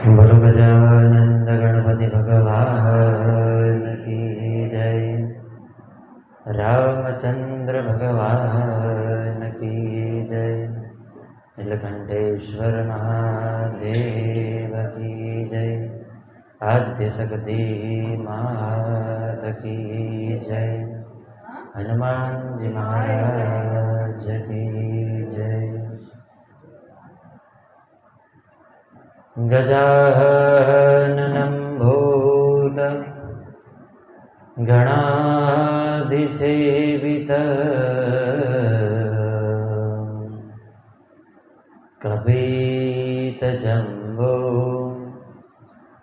बोलो गजानंद गणपति भगवान की जय। रामचंद्र भगवान की जय। नीलकंठेश्वर महादेव की जय। आद्य शक्ति मात की जय। हनुमान जी महाराज की जय। गजाननं भूतं गणाधिसेवितं कपितजम्बो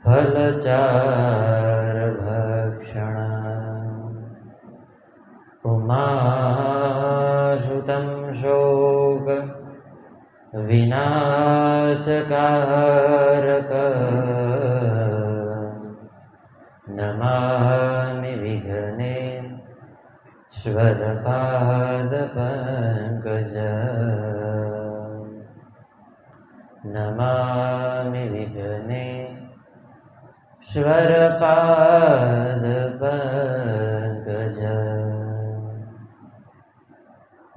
फलचारुभक्षणम् उमासुतं शोक विनाशकारक नमामि विघ्नेश्वरपादपङ्कज नमामि विघ्नेश्वरपादपङ्कज।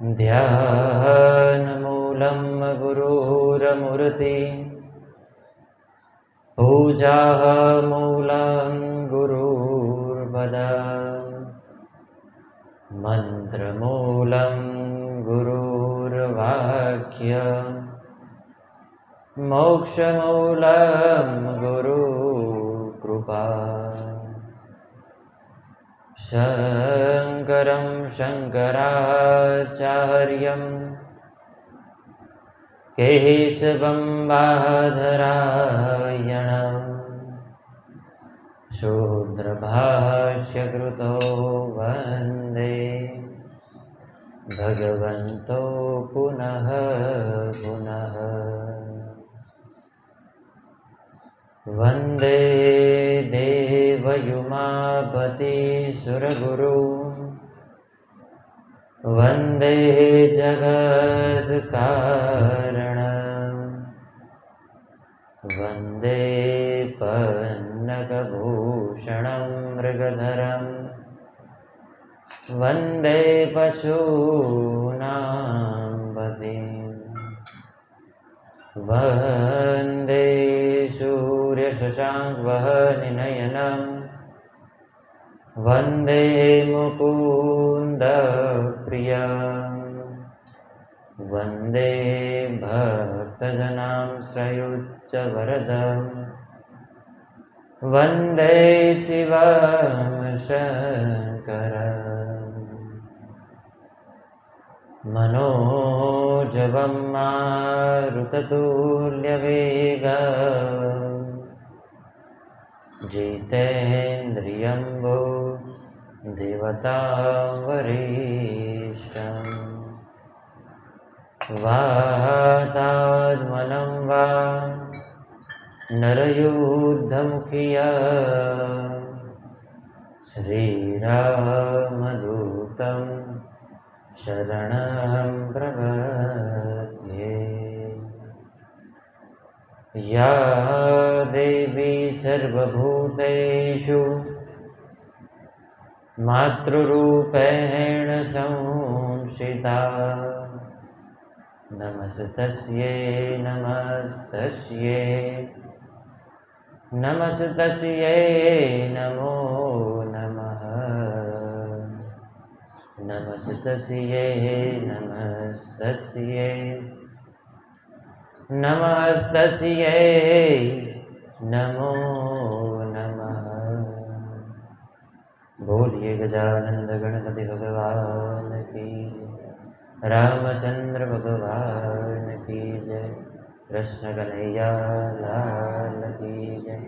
ध्यानमूलं गुरुरमूर्ति पूजामूलं गुरुर्पद मन्त्रमूलं गुरुर्वाक्य मोक्षमूलं गुरुकृपा। शङ्करं शङ्कराचार्यं केशवं बादरायणं शूद्रभाष्यकृतो वन्दे भगवन्तो पुनः पुनः। वन्दे देवयुमापति सुरगुरु वन्दे जगत्कारण वन्दे पन्नगभूषणं मृगधरं वन्दे पशूनां पतिं वन्दे सूर्यशशाङ्कवह्निनयनं वन्दे मुकुन्दप्रियं वन्दे भक्तजनां श्रयोच्चवरदं वन्दे शिवं शङ्करम् मनोजवं मारुततुल्यवेगम् जितेन्द्रियं देवतावरेशं वातात्मनं वा नरयुद्धमुखिया श्रीरामदूतं शरणं प्रपद्ये। या देवी सर्वभूतेषु मातृरूपेण संस्थिता नमस्तस्यै नमस्तस्यै नमस्तस्यै नमो नमः नमस्तस्यै नमस्तस्यै नमस्तस्यै नमो नमः। बोलिए गजानंद गणपति भगवान की, रामचंद्र भगवान की जय। कृष्ण कन्हैया लाल की जय।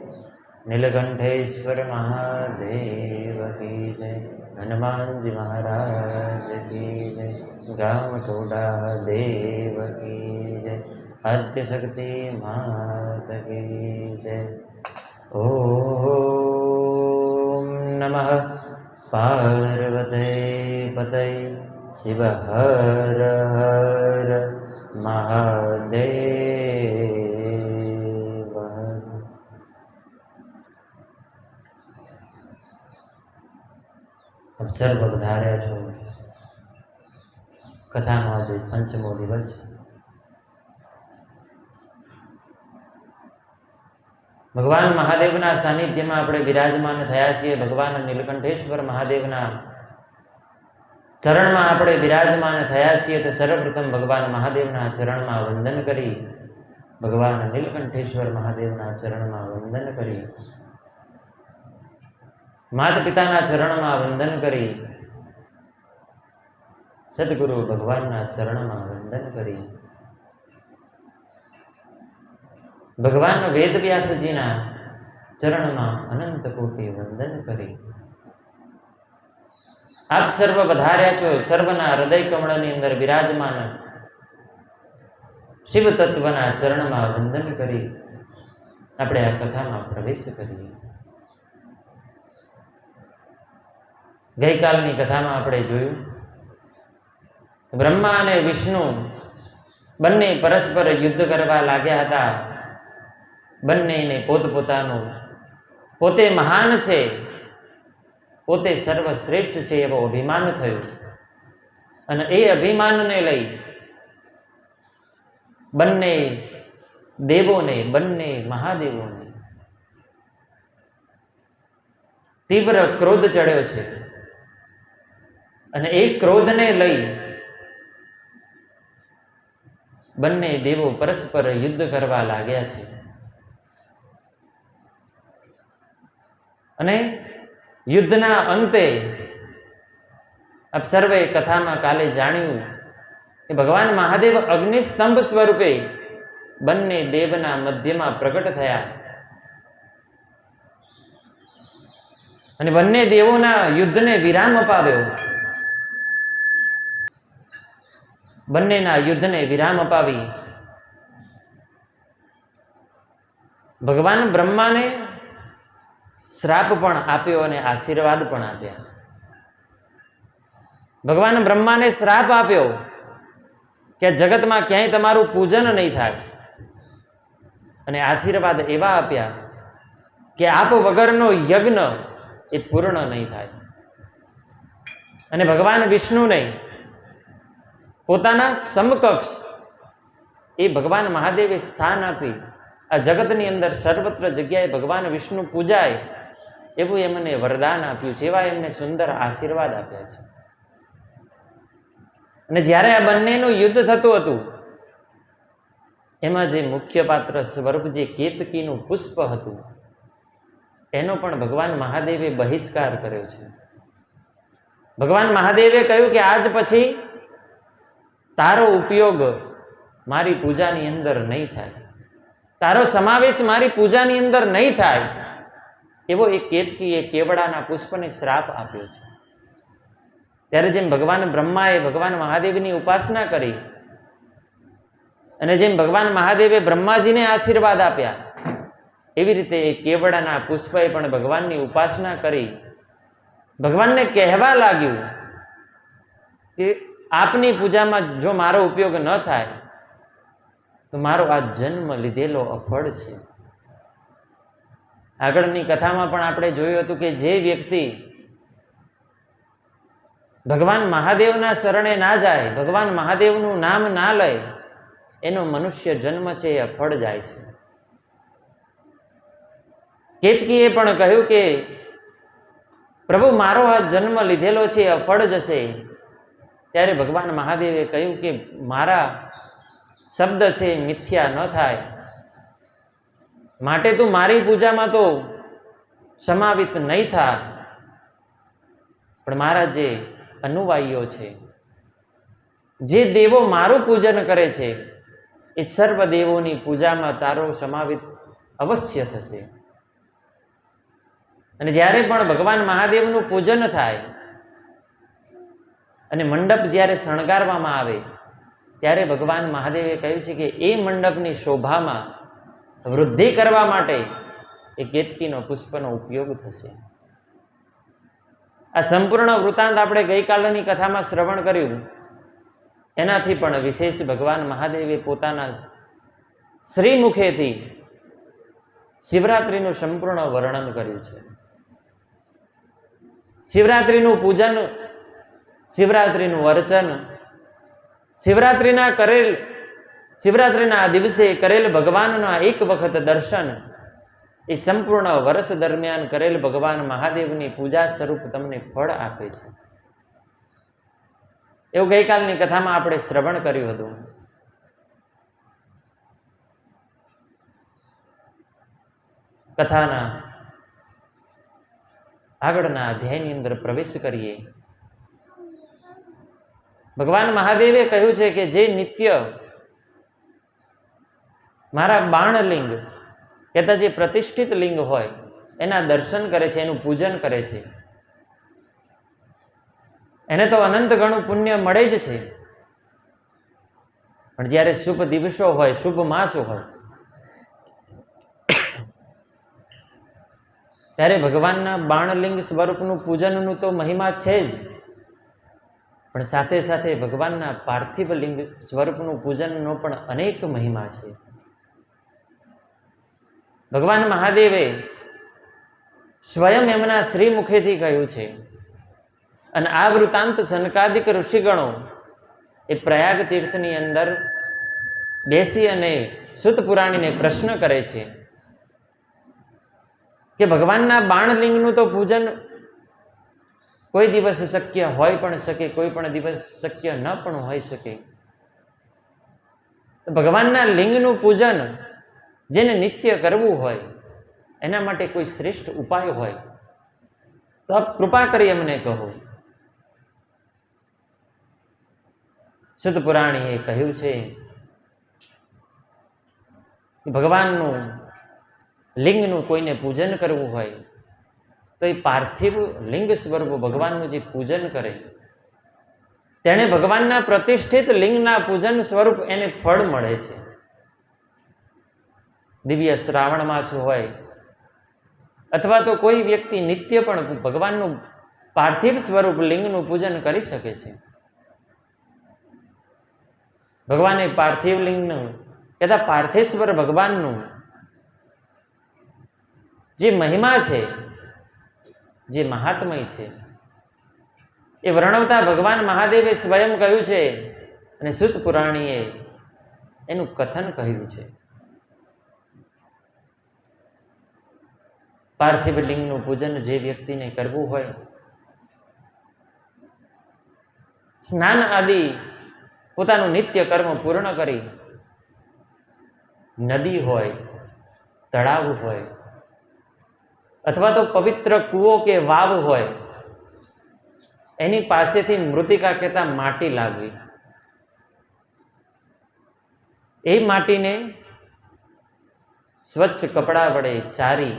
नीलकंठेश्वर महादेव की जय। हनुमान जी महाराज की जय। गाँव टोडा देव की जय। आद्य शक्ति मात की जय। ओम नमः पार्वते पतये शिव हर हर महादेव। સર્વ વધાર્યા છો. કથાનો આજે પંચમો દિવસ છે. ભગવાન મહાદેવના સાનિધ્યમાં આપણે બિરાજમાન થયા છીએ. ભગવાન નીલકંઠેશ્વર મહાદેવના ચરણમાં આપણે બિરાજમાન થયા છીએ. તો સર્વપ્રથમ ભગવાન મહાદેવના ચરણમાં વંદન કરી, ભગવાન નીલકંઠેશ્વર મહાદેવના ચરણમાં વંદન કરી, માતા પિતાના ચરણમાં વંદન કરી, સદગુરુ ભગવાનના ચરણમાં વંદન કરી, ભગવાન વેદવ્યાસજીના ચરણમાં અનંત કોટી વંદન કરી. આપ સર્વ વધાર્યા છો. સર્વના હૃદય કમળની અંદર બિરાજમાન શિવ તત્વના ચરણમાં વંદન કરી આપણે આ કથામાં પ્રવેશ કરીએ. ગઈકાલની કથામાં આપણે જોયું બ્રહ્મા અને વિષ્ણુ બંને પરસ્પર યુદ્ધ કરવા લાગ્યા હતા. બંનેને પોતપોતાનું પોતે મહાન છે, પોતે સર્વશ્રેષ્ઠ છે એવો અભિમાન થયું. અને એ અભિમાનને લઈ બંને દેવોને, બંને મહાદેવોને તીવ્ર ક્રોધ ચડ્યો છે. અને એ ક્રોધને લઈ બંને દેવો પરસ્પર યુદ્ધ કરવા લાગ્યા છે. અને યુદ્ધના અંતે આપ સર્વે કથામાં કાલે જાણ્યું કે ભગવાન મહાદેવ અગ્નિસ્તંભ સ્વરૂપે બંને દેવના મધ્યમાં પ્રગટ થયા અને બંને દેવોના યુદ્ધને વિરામ અપાવ્યો. બંનેના યુદ્ધને વિરામ અપાવી ભગવાન બ્રહ્માને શ્રાપ પણ આપ્યો અને આશીર્વાદ પણ આપ્યા. ભગવાન બ્રહ્માને શ્રાપ આપ્યો કે જગતમાં ક્યાંય તમારું પૂજન નહીં થાય, અને આશીર્વાદ એવા આપ્યા કે આપ વગરનો યજ્ઞ એ પૂર્ણ નહીં થાય. અને ભગવાન વિષ્ણુને પોતાના સમકક્ષ એ ભગવાન મહાદેવે સ્થાન આપી આ જગતની અંદર સર્વત્ર જગ્યાએ ભગવાન વિષ્ણુ પૂજાય એવું એમને વરદાન આપ્યું છે. એવા એમને સુંદર આશીર્વાદ આપ્યા છે. અને જ્યારે આ બંનેનું યુદ્ધ થતું હતું એમાં જે મુખ્ય પાત્ર સ્વરૂપ જે કેતકીનું પુષ્પ હતું એનો પણ ભગવાન મહાદેવે બહિષ્કાર કર્યો છે. ભગવાન મહાદેવે કહ્યું કે આજ પછી તારો ઉપયોગ મારી પૂજાની અંદર નહીં થાય, તારો સમાવેશ મારી પૂજાની અંદર નહીં થાય એવો એક કેતકીએ કેવડાના પુષ્પને શ્રાપ આપ્યો છે. ત્યારે જેમ ભગવાન બ્રહ્માએ ભગવાન મહાદેવની ઉપાસના કરી અને જેમ ભગવાન મહાદેવે બ્રહ્માજીને આશીર્વાદ આપ્યા એવી રીતે એ કેવડાના પુષ્પએ પણ ભગવાનની ઉપાસના કરી ભગવાનને કહેવા લાગ્યું કે આપની પૂજામાં જો મારો ઉપયોગ ન થાય તો મારો આ જન્મ લીધેલો અફળ છે. આગળની કથામાં પણ આપણે જોયું હતું કે જે વ્યક્તિ ભગવાન મહાદેવના શરણે ના જાય, ભગવાન મહાદેવનું નામ ના લે, એનો મનુષ્ય જન્મ છે એ અફળ જાય છે. કેતકીએ પણ કહ્યું કે પ્રભુ મારો આ જન્મ લીધેલો છે એ અફળ જશે. ત્યારે ભગવાન મહાદેવે કહ્યું કે મારા શબ્દ છે મિથ્યા ન થાય, માટે તું મારી પૂજામાં તો સમાવિત નહીં થા, પણ મારા જે અનુયાયીઓ છે, જે દેવો મારું પૂજન કરે છે એ સર્વ દેવોની પૂજામાં તારો સમાવિત અવશ્ય થશે. અને જ્યારે પણ ભગવાન મહાદેવનું પૂજન થાય અને મંડપ જ્યારે શણગારવામાં આવે ત્યારે ભગવાન મહાદેવે કહ્યું છે કે એ મંડપની શોભામાં વૃદ્ધિ કરવા માટે એ કેતકીનો પુષ્પનો ઉપયોગ થશે. આ સંપૂર્ણ વૃત્તાંત આપણે ગઈકાલની કથામાં શ્રવણ કર્યું. એનાથી પણ વિશેષ ભગવાન મહાદેવે પોતાના શ્રીમુખેથી શિવરાત્રિનું સંપૂર્ણ વર્ણન કર્યું છે. શિવરાત્રિનું પૂજન, શિવરાત્રિનું અર્ચન, શિવરાત્રિના દિવસે કરેલ ભગવાનના એક વખત દર્શન એ સંપૂર્ણ વર્ષ દરમિયાન કરેલ ભગવાન મહાદેવની પૂજા સ્વરૂપ તમને ફળ આપે છે. એવું ગઈકાલની કથામાં આપણે શ્રવણ કર્યું હતું. કથાના આગળના અધ્યાયની અંદર પ્રવેશ કરીએ. ભગવાન મહાદેવે કહ્યું છે કે જે નિત્ય મારા બાણલિંગ કહેતા જે પ્રતિષ્ઠિત લિંગ હોય એના દર્શન કરે છે, એનું પૂજન કરે છે, એને તો અનંત ગણું પુણ્ય મળે જ છે. પણ જ્યારે શુભ દિવસો હોય, શુભ માસ હોય, ત્યારે ભગવાનના બાણલિંગ સ્વરૂપનું પૂજનનું તો મહિમા છે જ, પણ સાથે સાથે ભગવાનના પાર્થિવ લિંગ સ્વરૂપનું પૂજનનો પણ અનેક મહિમા છે. ભગવાન મહાદેવે સ્વયં એમના શ્રી મુખેથી કહ્યું છે, અને આ વૃત્તાંત સનકાદિક ઋષિગણો એ પ્રયાગ તીર્થની અંદર બેસી અને સુત પુરાણીને પ્રશ્ન કરે છે કે ભગવાનના બાણલિંગનું તો પૂજન કોઈ દિવસ શક્ય હોય પણ શકે, કોઈ પણ દિવસ શક્ય ન પણ હોઈ શકે. ભગવાનના લિંગનું પૂજન જેને નિત્ય કરવું હોય એના માટે કોઈ શ્રેષ્ઠ ઉપાય હોય તો આપ કૃપા કરી અમને કહો. સુત પુરાણીએ કહ્યું છે કે ભગવાનનું લિંગનું કોઈને પૂજન કરવું હોય તો એ પાર્થિવ લિંગ સ્વરૂપ ભગવાનનું જે પૂજન કરે તેણે ભગવાનના પ્રતિષ્ઠિત લિંગના પૂજન સ્વરૂપ એને ફળ મળે છે. દિવ્ય શ્રાવણ માસ હોય અથવા તો કોઈ વ્યક્તિ નિત્ય પણ ભગવાનનું પાર્થિવ સ્વરૂપ લિંગનું પૂજન કરી શકે છે. ભગવાને પાર્થિવ લિંગનું કહેતા પાર્થેશ્વર ભગવાનનું જે મહિમા છે, જે મહાત્મય છે, એ વર્ણવતા ભગવાન મહાદેવે સ્વયં કહ્યું છે અને સુત પુરાણીએ એનું કથન કહ્યું છે. પાર્થિવ લિંગનું પૂજન જે વ્યક્તિને કરવું હોય, સ્નાન આદિ પોતાનું નિત્ય કર્મ પૂર્ણ કરી નદી હોય, તળાવ હોય અથવા તો પવિત્ર કૂવો કે વાવ હોય એની પાસેથી મૃતિકા કહેતા માટી લાવવી. એ માટીને સ્વચ્છ કપડા વડે ચારી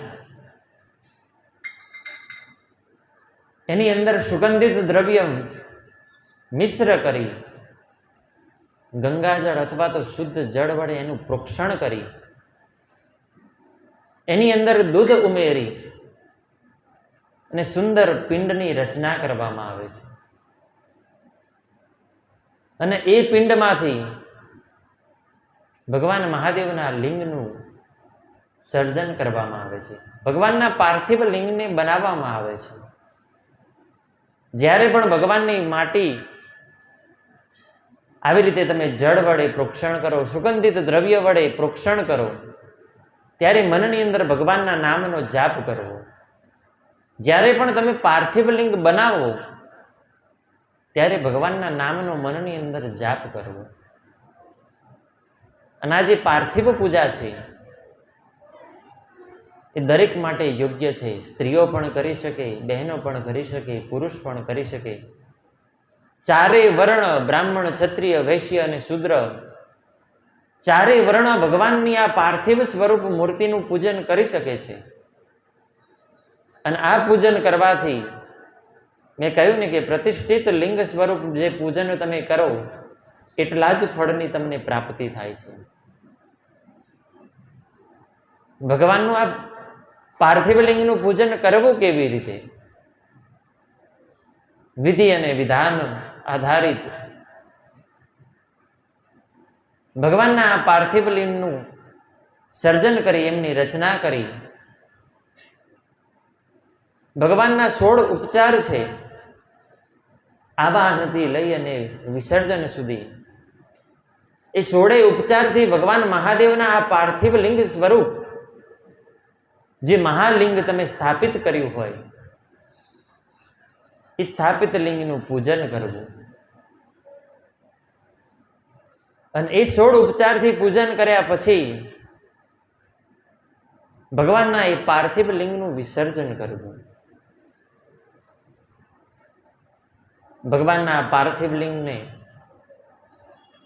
એની અંદર સુગંધિત દ્રવ્ય મિશ્ર કરી ગંગાજળ અથવા તો શુદ્ધ જળ વડે એનું પ્રોક્ષણ કરી એની અંદર દૂધ ઉમેરી અને સુંદર પિંડની રચના કરવામાં આવે છે. અને એ પિંડમાંથી ભગવાન મહાદેવના લિંગનું સર્જન કરવામાં આવે છે. ભગવાનના પાર્થિવ લિંગને બનાવવામાં આવે છે. જ્યારે પણ ભગવાનની માટી આવી રીતે તમે જળ વડે પ્રોક્ષણ કરો, સુગંધિત દ્રવ્ય વડે પ્રોક્ષણ કરો, ત્યારે મનની અંદર ભગવાનના નામનો જાપ કરવો. જ્યારે પણ તમે પાર્થિવ લિંગ બનાવો ત્યારે ભગવાનના નામનો મનની અંદર જાપ કરવો. અને આ જે પાર્થિવ પૂજા છે એ દરેક માટે યોગ્ય છે. સ્ત્રીઓ પણ કરી શકે, બહેનો પણ કરી શકે, પુરુષ પણ કરી શકે. ચારેય વર્ણ, બ્રાહ્મણ, ક્ષત્રિય, વૈશ્ય અને શૂદ્ર, ચારેય વર્ણ ભગવાનની આ પાર્થિવ સ્વરૂપ મૂર્તિનું પૂજન કરી શકે છે. અને આ પૂજન કરવાથી મેં કહ્યું ને કે પ્રતિષ્ઠિત લિંગ સ્વરૂપ જે પૂજન તમે કરો એટલા જ ફળની તમને પ્રાપ્તિ થાય છે. ભગવાનનું આ પાર્થિવ લિંગનું પૂજન કરવું કેવી રીતે? વિધિ અને વિધાન આધારિત ભગવાનના આ પાર્થિવ લિંગનું સર્જન કરી, એમની રચના કરી ભગવાનના 16 ઉપચાર છે, આવાહનથી લઈ અને વિસર્જન સુધી, એ 16 ઉપચારથી ભગવાન મહાદેવના આ પાર્થિવ લિંગ સ્વરૂપ, જે મહાલિંગ તમે સ્થાપિત કર્યું હોય, એ સ્થાપિત લિંગનું પૂજન કરવું. અને એ 16 ઉપચારથી પૂજન કર્યા પછી ભગવાનના એ પાર્થિવ લિંગનું વિસર્જન કરવું. ભગવાનના પાર્થિવ લિંગને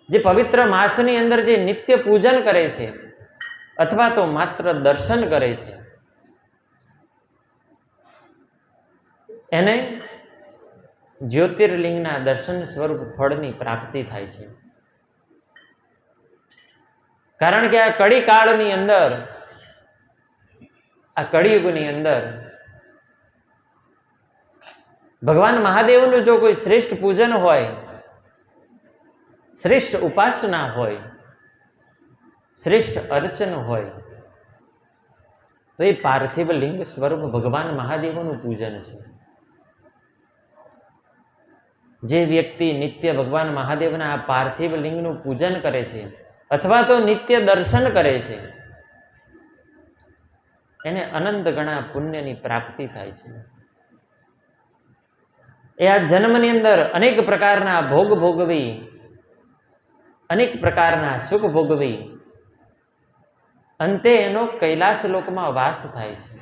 જે પવિત્ર માસની અંદર જે નિત્ય પૂજન કરે છે અથવા તો માત્ર દર્શન કરે છે, એને જ્યોતિર્લિંગના દર્શન સ્વરૂપ ફળની પ્રાપ્તિ થાય છે. કારણ કે આ કળી કાળની અંદર, આ કળિયુગની અંદર ભગવાન મહાદેવનું જો કોઈ શ્રેષ્ઠ પૂજન હોય, શ્રેષ્ઠ ઉપાસના હોય, શ્રેષ્ઠ અર્ચન હોય, તો એ પાર્થિવ લિંગ સ્વરૂપ ભગવાન મહાદેવનું પૂજન છે. જે વ્યક્તિ નિત્ય ભગવાન મહાદેવના આ પાર્થિવ લિંગનું પૂજન કરે છે અથવા તો નિત્ય દર્શન કરે છે, એને અનંત ગણા પુણ્યની પ્રાપ્તિ થાય છે. એ આ જન્મની અંદર અનેક પ્રકારના ભોગ ભોગવી, અનેક પ્રકારના સુખ ભોગવી, અંતે એનો કૈલાસ લોકમાં વાસ થાય છે.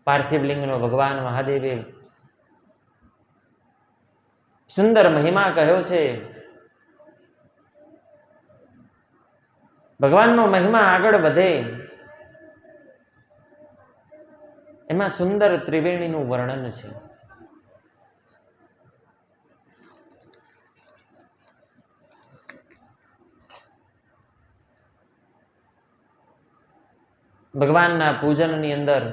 પાર્થિવ લિંગનો ભગવાન મહાદેવે સુંદર મહિમા કહ્યો છે. ભગવાનનો મહિમા આગળ વધે એમાં સુંદર ત્રિવેણીનું વર્ણન છે. ભગવાનના પૂજનની અંદર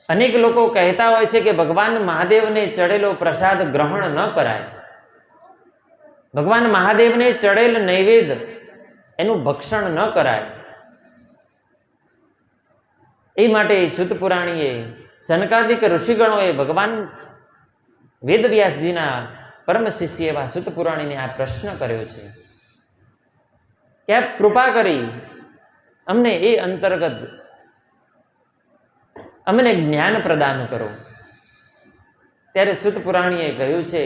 અનેક લોકો કહેતા હોય છે કે ભગવાન મહાદેવને ચડેલો પ્રસાદ ગ્રહણ ન કરાય, ભગવાન મહાદેવને ચડેલ નૈવેદ્ય એનું ભક્ષણ ન કરાય. એ માટે સૂત પુરાણીએ, સનકાદિક ઋષિગણોએ ભગવાન વેદવ્યાસજીના પરમ શિષ્ય એવા સૂત પુરાણીને આ પ્રશ્ન કર્યો છે કે આપ કૃપા કરી અમને એ અંતર્ગત અમને જ્ઞાન પ્રદાન કરો. ત્યારે સૂત પુરાણીએ કહ્યું છે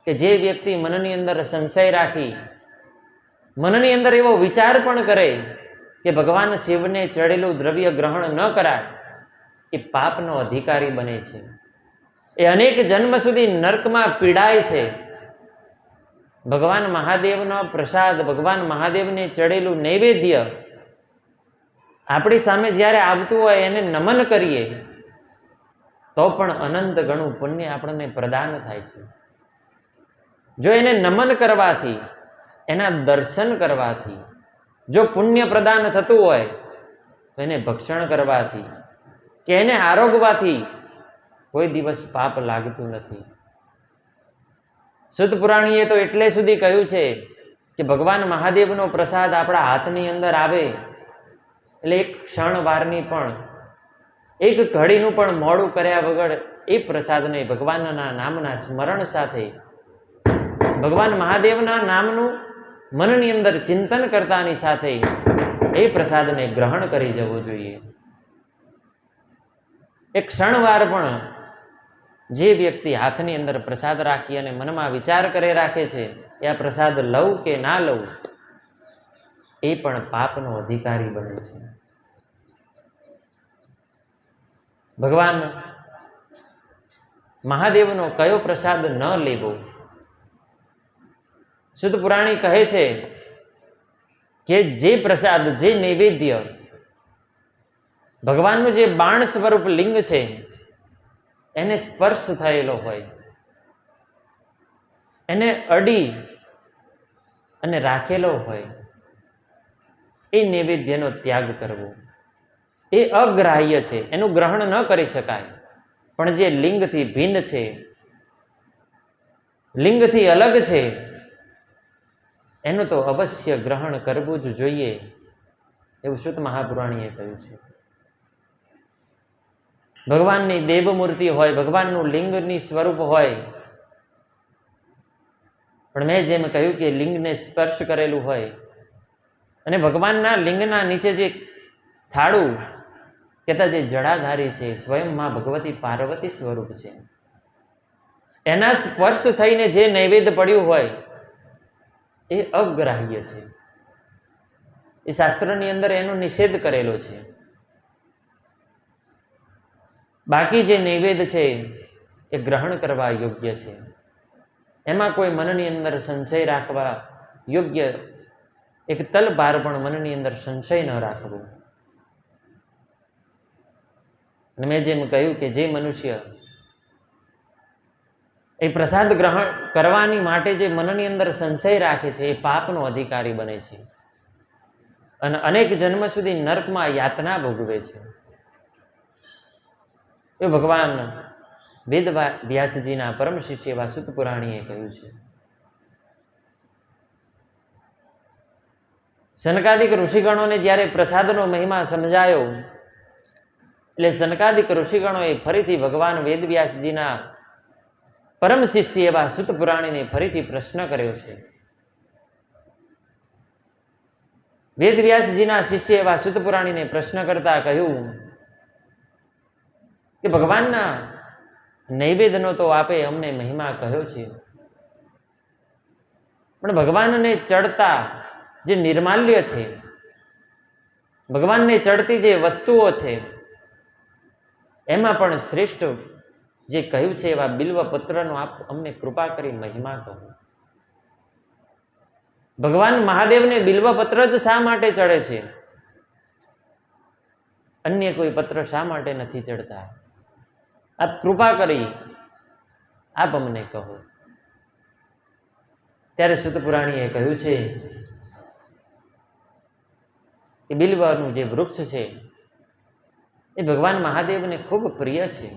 કે જે વ્યક્તિ મનની અંદર સંશય રાખી, મનની અંદર એવો વિચાર પણ કરે કે ભગવાન શિવને ચડેલું દ્રવ્ય ગ્રહણ ન કરાય, એ પાપનો અધિકારી બને છે. એ અનેક જન્મ સુધી નર્કમાં પીડાય છે. ભગવાન મહાદેવનો પ્રસાદ, ભગવાન મહાદેવને ચડેલું નૈવેદ્ય આપણી સામે જ્યારે આવતું હોય એને નમન કરીએ તો પણ અનંત ગણું પુણ્ય આપણને પ્રદાન થાય છે. જો એને નમન કરવાથી, એના દર્શન કરવાથી જો પુણ્ય પ્રદાન થતું હોય તો એને ભક્ષણ કરવાથી કે એને આરોગવાથી કોઈ દિવસ પાપ લાગતું નથી. સૂત પુરાણીએ તો એટલે સુધી કહ્યું છે કે ભગવાન મહાદેવનો પ્રસાદ આપણા હાથની અંદર આવે એટલે એક ક્ષણવારની પણ, એક ઘડીનું પણ મોડું કર્યા વગર એ પ્રસાદને ભગવાનના નામના સ્મરણ સાથે, ભગવાન મહાદેવના નામનું મનની અંદર ચિંતન કરતાની સાથે એ પ્રસાદને ગ્રહણ કરી જવું જોઈએ. એક ક્ષણવાર પણ જે વ્યક્તિ હાથની અંદર પ્રસાદ રાખી અને મનમાં વિચાર કરે રાખે છે કે આ પ્રસાદ લઉં કે ના લઉં, એ પણ પાપનો અધિકારી બને છે. ભગવાન મહાદેવનો કયો પ્રસાદ ન લેવો? શુદ્ધ પુરાણી કહે છે કે જે પ્રસાદ, જે નૈવેદ્ય ભગવાનનું જે બાણ સ્વરૂપ લિંગ છે એને સ્પર્શ થયેલો હોય, એને અડી અને રાખેલો હોય, એ નૈવેદ્યનો ત્યાગ કરવો એ અગ્રાહ્ય છે, એનું ગ્રહણ ન કરી શકાય. પણ જે લિંગથી ભિન્ન છે, લિંગથી અલગ છે, એનું તો અવશ્ય ગ્રહણ કરવું જ જોઈએ. એવું શુદ્ધ મહાપુરાણીએ કહ્યું છે. ભગવાનની દેવ મૂર્તિ હોય, ભગવાનનું લિંગની સ્વરૂપ હોય, પણ મેં જેમ કહ્યું કે લિંગને સ્પર્શ કરેલું હોય અને ભગવાનના લિંગના નીચે જે થાળું કહેતા જે જડાધારી છે, સ્વયં માં ભગવતી પાર્વતી સ્વરૂપ છે, એના સ્પર્શ થઈને જે નૈવેદ્ય પડ્યું હોય એ અગ્રાહ્ય છે. એ શાસ્ત્રની અંદર એનો નિષેધ કરેલો છે. બાકી જે નૈવેદ્ય છે એ ગ્રહણ કરવા યોગ્ય છે. એમાં કોઈ મનની અંદર સંશય રાખવા યોગ્ય એક તલભાર પણ મનની અંદર સંશય ન રાખવો. અને મેં જેમ કહ્યું કે જે મનુષ્ય એ પ્રસાદ ગ્રહણ કરવાની માટે જે મનની અંદર સંશય રાખે છે એ પાપનો અધિકારી બને છે અને અનેક જન્મ સુધી નરકમાં યાતના ભોગવે છે. એ ભગવાન વેદ વ્યાસજીના પરમ શિષ્ય એવા સૂત પુરાણીએ કહ્યું છે. સનકાદિક ઋષિગણોને જ્યારે પ્રસાદનો મહિમા સમજાયો એટલે સનકાદિક ઋષિગણોએ ફરીથી ભગવાન વેદવ્યાસજીના પરમ શિષ્ય એવા સૂત પુરાણીને ફરીથી પ્રશ્ન કર્યો છે. વેદવ્યાસજીના શિષ્ય એવા સૂત પુરાણીને પ્રશ્ન કરતા કહ્યું કે ભગવાનના નૈવેદ્યનો તો આપે અમને મહિમા કહ્યો છે, પણ ભગવાનને ચડતા જે નિર્માલ્ય છે, ભગવાનને ચડતી જે વસ્તુઓ છે, એમાં પણ શ્રેષ્ઠ જે કહ્યું છે એવા બિલ્વપત્રનો આપ અમને કૃપા કરી મહિમા કહો. ભગવાન મહાદેવને બિલ્વપત્ર જ શા માટે ચડે છે? અન્ય કોઈ પત્ર શા માટે નથી ચડતા? આપ કૃપા કરી આપ અમને કહો. ત્યારે સૂત પુરાણીએ કહ્યું છે કે બિલ્વનું જે વૃક્ષ છે એ ભગવાન મહાદેવને ખૂબ પ્રિય છે.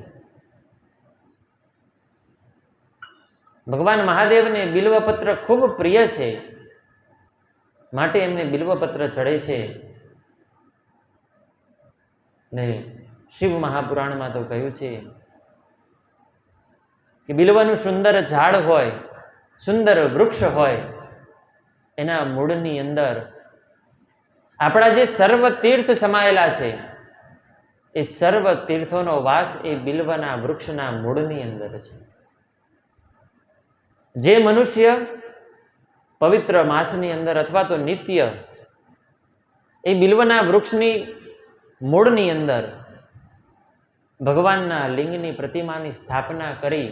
ભગવાન મહાદેવને બિલ્વપત્ર ખૂબ પ્રિય છે, માટે એમને બિલ્વપત્ર ચડે છે. ને શિવ મહાપુરાણમાં તો કહ્યું છે કે બિલ્વનું સુંદર ઝાડ હોય, સુંદર વૃક્ષ હોય, એના મૂળની અંદર આપણા જે સર્વ તીર્થ સમાયેલા છે એ સર્વ તીર્થોનો વાસ એ બિલ્વના વૃક્ષના મૂળની અંદર છે. જે મનુષ્ય પવિત્ર માસની અંદર અથવા તો નિત્ય એ બિલ્વના વૃક્ષની મૂળની અંદર ભગવાનના લિંગની પ્રતિમાની સ્થાપના કરી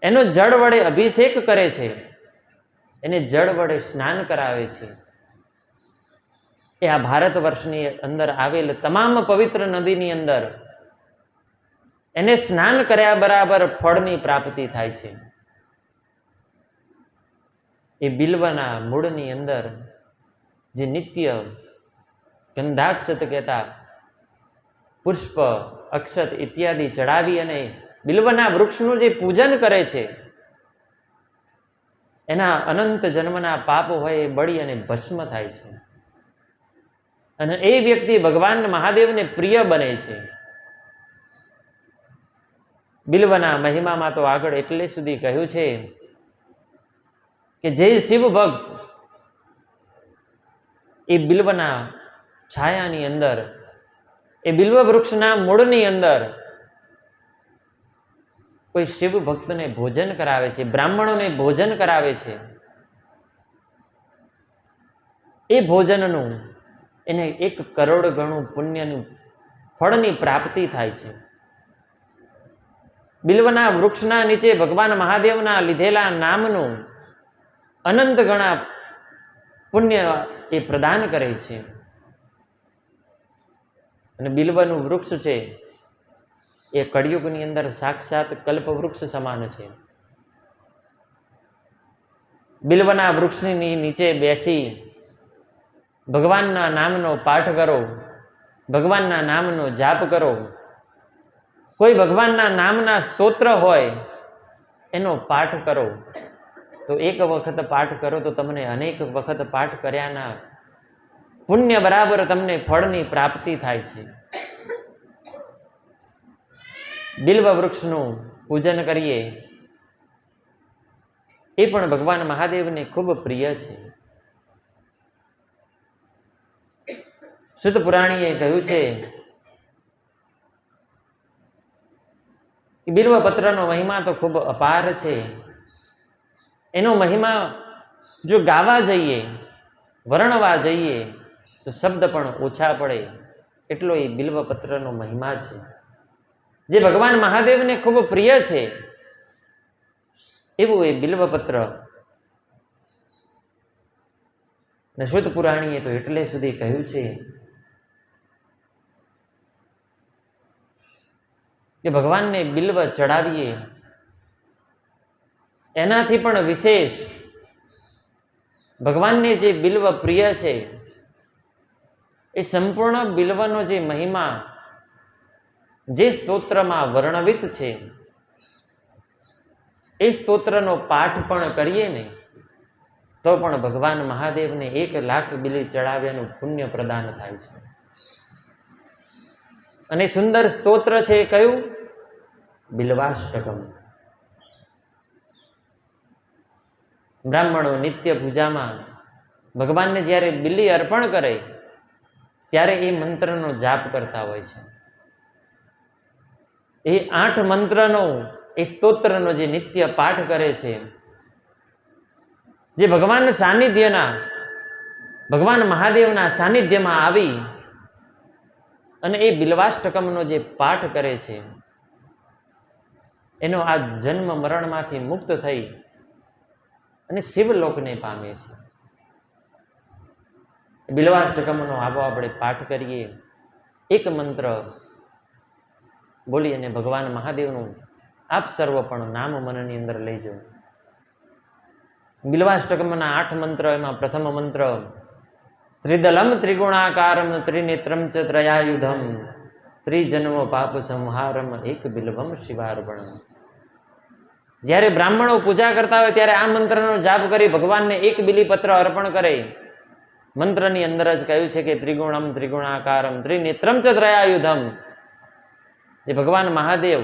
એનો જળ વડે અભિષેક કરે છે, એને જળ વડે સ્નાન કરાવે છે, એ આ ભારત વર્ષની અંદર આવેલ તમામ પવિત્ર નદીની અંદર એને સ્નાન કર્યા બરાબર ફળની પ્રાપ્તિ થાય છે. એ બિલ્વના મૂળની અંદર જે નિત્ય ગંધાક્ષત કહેતા પુષ્પ, અક્ષત ઇત્યાદિ ચડાવી અને બિલ્વના વૃક્ષનું જે પૂજન કરે છે એના અનંત જન્મના પાપ હોય એ બળી અને ભસ્મ થાય છે અને એ વ્યક્તિ ભગવાન મહાદેવને પ્રિય બને છે. બિલ્વના મહિમામાં તો આગળ એટલે સુધી કહ્યું છે કે જે શિવ ભક્ત એ બિલ્વના છાયાની અંદર, એ બિલ્વ વૃક્ષના મૂળની અંદર કોઈ શિવ ભક્તને ભોજન કરાવે છે, બ્રાહ્મણોને ભોજન કરાવે છે, એ ભોજનનું એને 1 કરોડ ગણું પુણ્યનું ફળની પ્રાપ્તિ થાય છે. બિલ્વના વૃક્ષના નીચે ભગવાન મહાદેવના લીધેલા નામનું અનંત ગણા પુણ્ય એ પ્રદાન કરે છે. અને બિલ્વનું વૃક્ષ છે એ કળિયુગની અંદર સાક્ષાત કલ્પવૃક્ષ સમાન છે. બિલ્વના વૃક્ષની નીચે બેસી ભગવાનના નામનો પાઠ કરો, ભગવાનના નામનો જાપ કરો. કોઈ ભગવાનના નામના સ્તોત્ર હોય એનો પાઠ કરો તો 1 વખત પાઠ કરો તો તમને અનેક વખત પાઠ કર્યાના પુણ્ય બરાબર તમને ફળની પ્રાપ્તિ થાય છે. બિલ્વ વૃક્ષનું પૂજન કરીએ એ પણ ભગવાન મહાદેવને ખૂબ પ્રિય છે. શુદ્ધ પુરાણીએ કહ્યું છે કે બિલ્વપત્રનો મહિમા તો ખૂબ અપાર છે. એનો મહિમા જો ગાવા જઈએ, વર્ણવા જઈએ તો શબ્દ પણ ઓછા પડે, એટલો એ બિલ્વપત્રનો મહિમા છે. જે ભગવાન મહાદેવને ખૂબ પ્રિય છે એવું એ બિલ્વપત્ર. અને શુદ્ધ પુરાણીએ તો એટલે સુધી કહ્યું છે કે ભગવાનને બિલ્વ ચડાવીએ એનાથી પણ વિશેષ ભગવાનને જે બિલ્વ પ્રિય છે એ સંપૂર્ણ બિલ્વનો જે મહિમા જે સ્તોત્રમાં વર્ણવિત છે એ સ્તોત્રનો પાઠ પણ કરીએ ને તો પણ ભગવાન મહાદેવને 1,00,000 બિલી ચડાવ્યાનું પુણ્ય પ્રદાન થાય છે. અને સુંદર સ્તોત્ર છે કયું? બિલ્વાષ્ટકમ. બ્રાહ્મણો નિત્ય પૂજામાં ભગવાનને જ્યારે બિલ્લી અર્પણ કરે ત્યારે એ મંત્રનો જાપ કરતા હોય છે. એ 8 મંત્રનો એ સ્તોત્રનો જે નિત્ય પાઠ કરે છે, જે ભગવાન સાનિધ્યના, ભગવાન મહાદેવના સાનિધ્યમાં આવી અને એ બિલ્વાષ્ટકમનો જે પાઠ કરે છે એનો આ જન્મ મરણમાંથી મુક્ત થઈ અને શિવલોકને પામે છે. બિલ્વાષ્ટકમનો આવો આપણે પાઠ કરીએ, એક મંત્ર બોલી અને ભગવાન મહાદેવનું આપ સર્વ પણ નામ મનની અંદર લઈજો. બિલ્વાષ્ટકમના 8 મંત્ર, એમાં પ્રથમ મંત્ર ત્રિદલમ ત્રિગુણાકારમ ત્રિનેત્રમ ચ ત્રયાયુધમ ત્રિજન્મ પાપ સંહારમ એક બિલ્વમ શિવાર્પણમ. જ્યારે બ્રાહ્મણો પૂજા કરતા હોય ત્યારે આ મંત્રનો જાપ કરી ભગવાનને 1 બિલીપત્ર અર્પણ કરે. મંત્રની અંદર જ કહ્યું છે કે ત્રિગુણમ ત્રિગુણાકારમ ત્રિનેત્રમ ચ ત્રયાયુધમ. જે ભગવાન મહાદેવ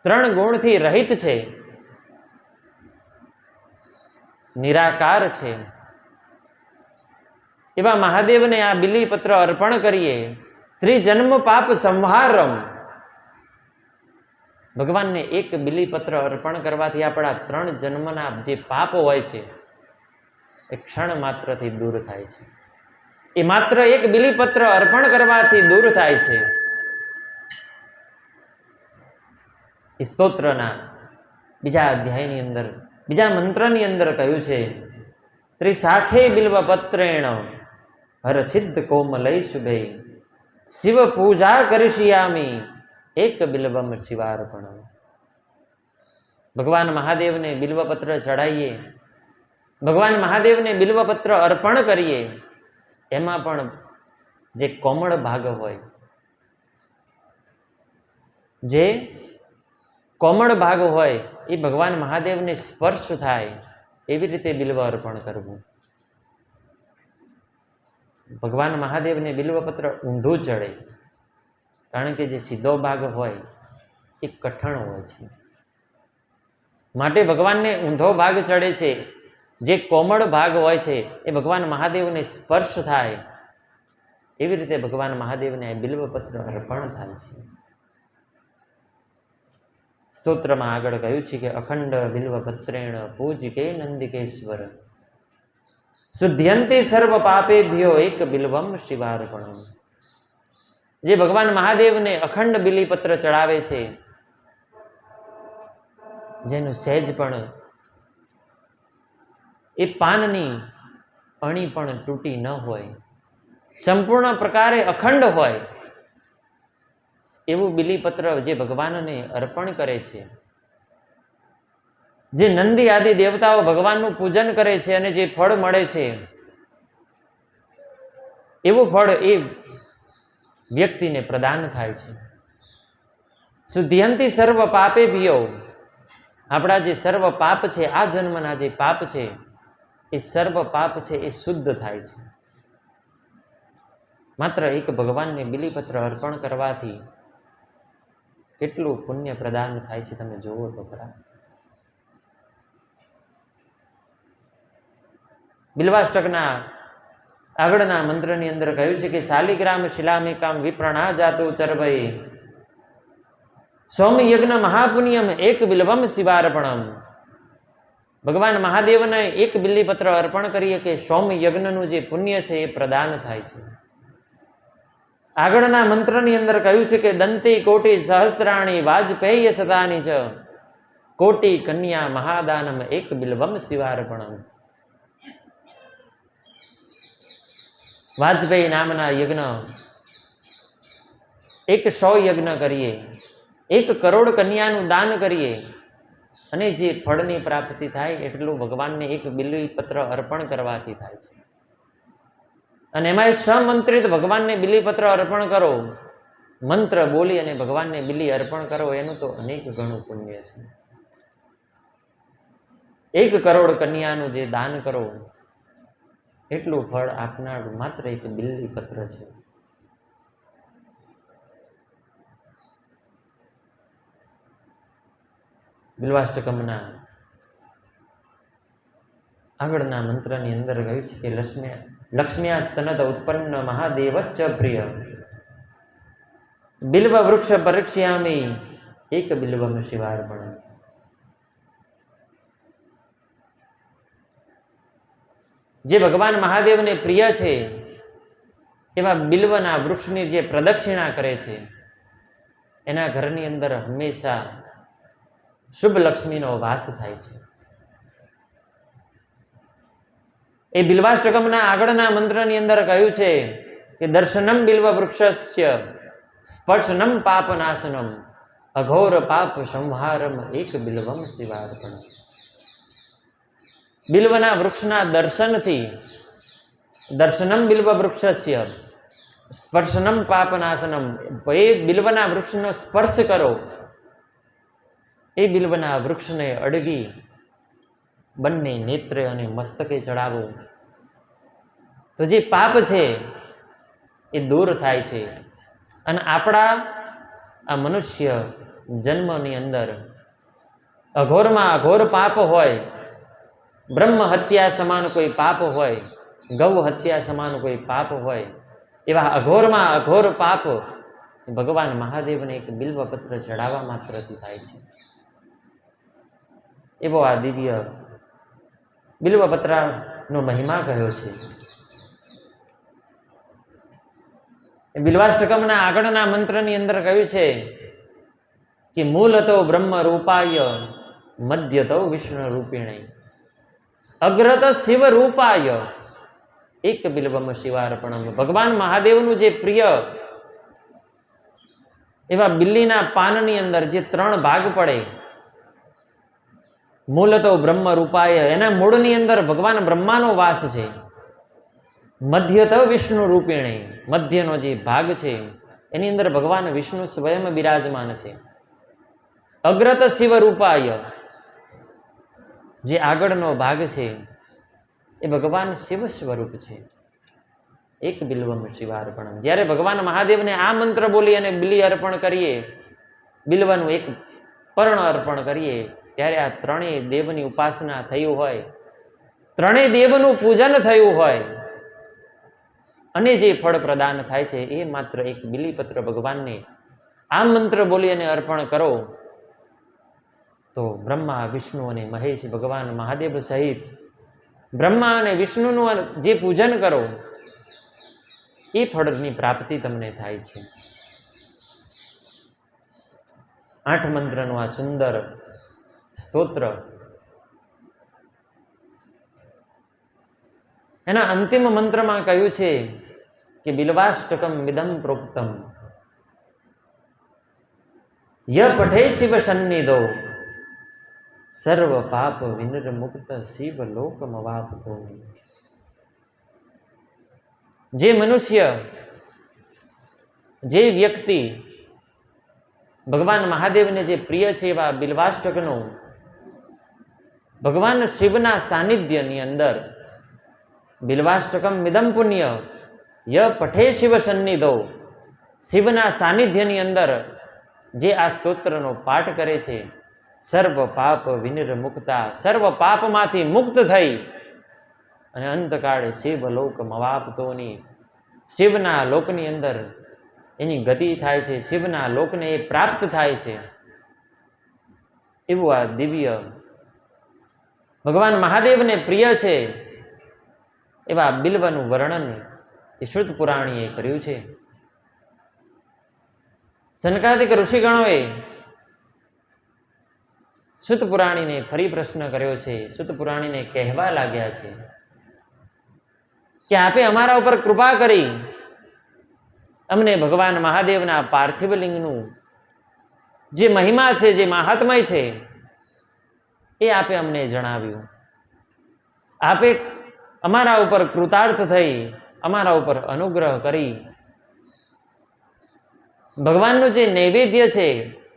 3 ગુણથી રહિત છે, નિરાકાર છે, એવા મહાદેવને આ બિલીપત્ર અર્પણ કરીએ. ત્રિજન્મ પાપ સંહારમ. ભગવાનને 1 બિલીપત્ર અર્પણ કરવાથી આપણા 3 જન્મના જે પાપ હોય છે એ ક્ષણ માત્રથી દૂર થાય છે. એ માત્ર 1 બિલીપત્ર અર્પણ કરવાથી દૂર થાય છે. એ સ્તોત્રના બીજા અધ્યાયની અંદર, બીજા મંત્રની અંદર કહ્યું છે ત્રિશાખે બિલ્વપત્રેણ હરછિદ્ધ કોમલય શુભે શિવ પૂજા કરીશિયામી એક બિલ્વમ શિવાર્પણ. ભગવાન મહાદેવને બિલ્વપત્ર ચડાવીએ, ભગવાન મહાદેવને બિલ્વપત્ર અર્પણ કરીએ, એમાં પણ જે કોમળ ભાગ હોય, જે કોમળ ભાગ હોય એ ભગવાન મહાદેવને સ્પર્શ થાય એવી રીતે બિલ્વ અર્પણ કરવું. ભગવાન મહાદેવને બિલ્વપત્ર ઊંધું ચડે, કારણ કે જે સીધો ભાગ હોય એ કઠણ હોય છે, માટે ભગવાનને ઊંધો ભાગ ચડે છે. જે કોમળ ભાગ હોય છે એ ભગવાન મહાદેવને સ્પર્શ થાય એવી રીતે ભગવાન મહાદેવને બિલ્વપત્ર અર્પણ થાય છે. સ્તોત્રમાં આગળ કહ્યું છે કે અખંડ બિલ્વપત્રેણ પૂજિકે નંદિકેશ્વર શુદ્ધ્યંતિ સર્વ પાપેભ્યો એક બિલ્વમ શિવાર્પણમ. જે ભગવાન મહાદેવને અખંડ બિલીપત્ર ચડાવે છે, જેનું સહેજ પણ એ પાનની અણી પણ તૂટી ન હોય, સંપૂર્ણ પ્રકારે અખંડ હોય એવું બિલીપત્ર જે ભગવાનને અર્પણ કરે છે, જે નંદી આદિ દેવતાઓ ભગવાનનું પૂજન કરે છે અને જે ફળ મળે છે એવું ફળ એ વ્યક્તિને પ્રદાન થાય છે. શુદ્ધ્યંતિ સર્વ પાપેભ્યો. આપણા જે સર્વ પાપ છે, આ જન્મના જે પાપ છે એ સર્વ પાપ છે એ શુદ્ધ થાય છે. માત્ર એક ભગવાનને બિલીપત્ર અર્પણ કરવાથી કેટલું પુણ્ય પ્રદાન થાય છે તમે જુઓ તો ખરા. બિલ્વાષ્ટકના આગળના મંત્રની અંદર કહ્યું છે કે શાલિગ્રામ શિલામિકામ વિપ્રણા જાતો ચરભય સોમયજ્ઞ મહાપુણ્યમ એક બિલ્વમ શિવાર્પણમ. ભગવાન મહાદેવને એક બિલ્લીપત્ર અર્પણ કરીએ કે સોમયજ્ઞનું જે પુણ્ય છે એ પ્રદાન થાય છે. આગળના મંત્રની અંદર કહ્યું છે કે દંતી કોટી સહસ્ત્રાણી વાજપેય સતાની ચ કોટી કન્યા મહાદાનમ એક બિલ્વમ શિવાર્પણમ. વાજપેયી નામના યજ્ઞ 100 યજ્ઞ કરીએ, 1 કરોડ કન્યાનું દાન કરીએ અને જે ફળની પ્રાપ્તિ થાય એટલું ભગવાનને એક બિલ્લીપત્ર અર્પણ કરવાથી થાય છે. અને એમાં સમંત્રિત ભગવાનને બિલ્લીપત્ર અર્પણ કરો, મંત્ર બોલી અને ભગવાનને બિલ્લી અર્પણ કરો, એનું તો અનેક ગણું પુણ્ય છે. 1 કરોડ કન્યાનું જે દાન કરો એટલું ફળ આપનાર માત્ર એક બિલ્લીપત્ર છે. બિલ્વાષ્ટકમના આગળના મંત્રની અંદર કહ્યું છે કે લક્ષ્મ્યા સ્તનત ઉત્પન્ન મહાદેવશ્ચ પ્રિય બિલ્વ વૃક્ષ પરીક્ષ્યામી એક બિલ્વમ શિવાર્પણ. જે ભગવાન મહાદેવને પ્રિય છે એવા બિલ્વના વૃક્ષની જે પ્રદક્ષિણા કરે છે એના ઘરની અંદર હંમેશા શુભ લક્ષ્મીનો વાસ થાય છે. એ બિલ્વાષ્ટકમના આગળના મંત્રની અંદર કહ્યું છે કે દર્શનમ બિલ્વ વૃક્ષસ્ય સ્પર્શનમ પાપનાશનમ અઘોર પાપ સંહારમ એક બિલ્વમ શિવાર્પણ. બિલ્વના વૃક્ષના દર્શનથી દર્શનમ બિલ્વ વૃક્ષસ્ય સ્પર્શનમ પાપનાશનમ, એ બિલ્વના વૃક્ષનો સ્પર્શ કરો, એ બિલ્વના વૃક્ષને અડગી બંને નેત્રે અને મસ્તકે ચડાવો તો જે પાપ છે એ દૂર થાય છે. અને આપણા આ મનુષ્ય જન્મની અંદર અઘોરમાં અઘોર પાપ હોય, બ્રહ્મ હત્યા સમાન કોઈ પાપ હોય, ગૌ હત્યા સમાન કોઈ પાપ હોય, એવા અઘોરમાં અઘોર પાપ ભગવાન મહાદેવને એક બિલ્વપત્ર ચડાવવા માત્રથી થાય છે. એવો આ દિવ્ય બિલ્વપત્રનો મહિમા કહ્યો છે. બિલ્વાષ્ટકમના આગળના મંત્રની અંદર કહ્યું છે કે મૂલતો બ્રહ્મ રૂપાય મધ્યતો વિષ્ણુ રૂપિણે અગ્રત શિવ રૂપાય એક બિલ્વમ શિવાર્પણમ. ભગવાન મહાદેવનું જે પ્રિય એવા બિલ્લીના પાનની અંદર જે 3 ભાગ પડે, મૂલતો બ્રહ્મ રૂપાય, એના મૂળની અંદર ભગવાન બ્રહ્માનો વાસ છે. મધ્યત વિષ્ણુ રૂપિણે, મધ્યનો જે ભાગ છે એની અંદર ભગવાન વિષ્ણુ સ્વયં બિરાજમાન છે. અગ્રત શિવ રૂપાય, જે આગળનો ભાગ છે એ ભગવાન શિવ સ્વરૂપ છે. એક બિલ્વમ શિવાર્પણમ. જ્યારે ભગવાન મહાદેવને આ મંત્ર બોલી અને બિલ્લી અર્પણ કરીએ, બિલ્વનું એક પર્ણ અર્પણ કરીએ, ત્યારે આ 3 દેવની ઉપાસના થયું હોય, 3 દેવનું પૂજન થયું હોય અને જે ફળ પ્રદાન થાય છે એ માત્ર એક બિલ્લીપત્ર ભગવાનને આ મંત્ર બોલી અને અર્પણ કરો તો બ્રહ્મા વિષ્ણુ અને મહેશ ભગવાન મહાદેવ સહિત બ્રહ્મા અને વિષ્ણુનું જે પૂજન કરો એ ફળની પ્રાપ્તિ તમને થાય છે. 8 મંત્રનું આ સુંદર સ્તોત્ર એના અંતિમ મંત્રમાં કહ્યું છે કે બિલ્વાષ્ટકમ મિદમ પ્રોક્તમ ય પઠે શિવ સન્નિધો સર્વ પાપ વિનિર્મુક્ત શિવ લોકમવાપતો. જે મનુષ્ય, જે વ્યક્તિ ભગવાન મહાદેવને જે પ્રિય છે એવા બિલ્વાષ્ટકનો ભગવાન શિવના સાનિધ્યની અંદર બિલ્વાષ્ટકમ મિદમ પુણ્ય ય પઠે શિવ સન્નિધો, શિવના સાનિધ્યની અંદર જે આ સ્તોત્રનો પાઠ કરે છે, સર્વ પાપ વિનિર્મુક્તા, સર્વ પાપમાંથી મુક્ત થઈ અને અંતકાળે શિવ લોક મવાપતોની, શિવના લોકની અંદર એની ગતિ થાય છે, શિવના લોકને એ પ્રાપ્ત થાય છે. એવું આ દિવ્ય ભગવાન મહાદેવને પ્રિય છે એવા બિલ્વનું વર્ણન એ શ્રુત પુરાણીએ કર્યું છે. સનકાદિક ઋષિગણોએ સુત પુરાણીને ફરી પ્રશ્ન કર્યો છે. સુત પુરાણીને કહેવા લાગ્યા છે કે આપે અમારા ઉપર કૃપા કરી અમને ભગવાન મહાદેવના પાર્થિવ લિંગનું જે મહિમા છે, જે મહાત્મય છે, એ આપે અમને જણાવ્યું. આપે અમારા ઉપર કૃતાર્થ થઈ અમારા ઉપર અનુગ્રહ કરી ભગવાનનું જે નૈવેદ્ય છે,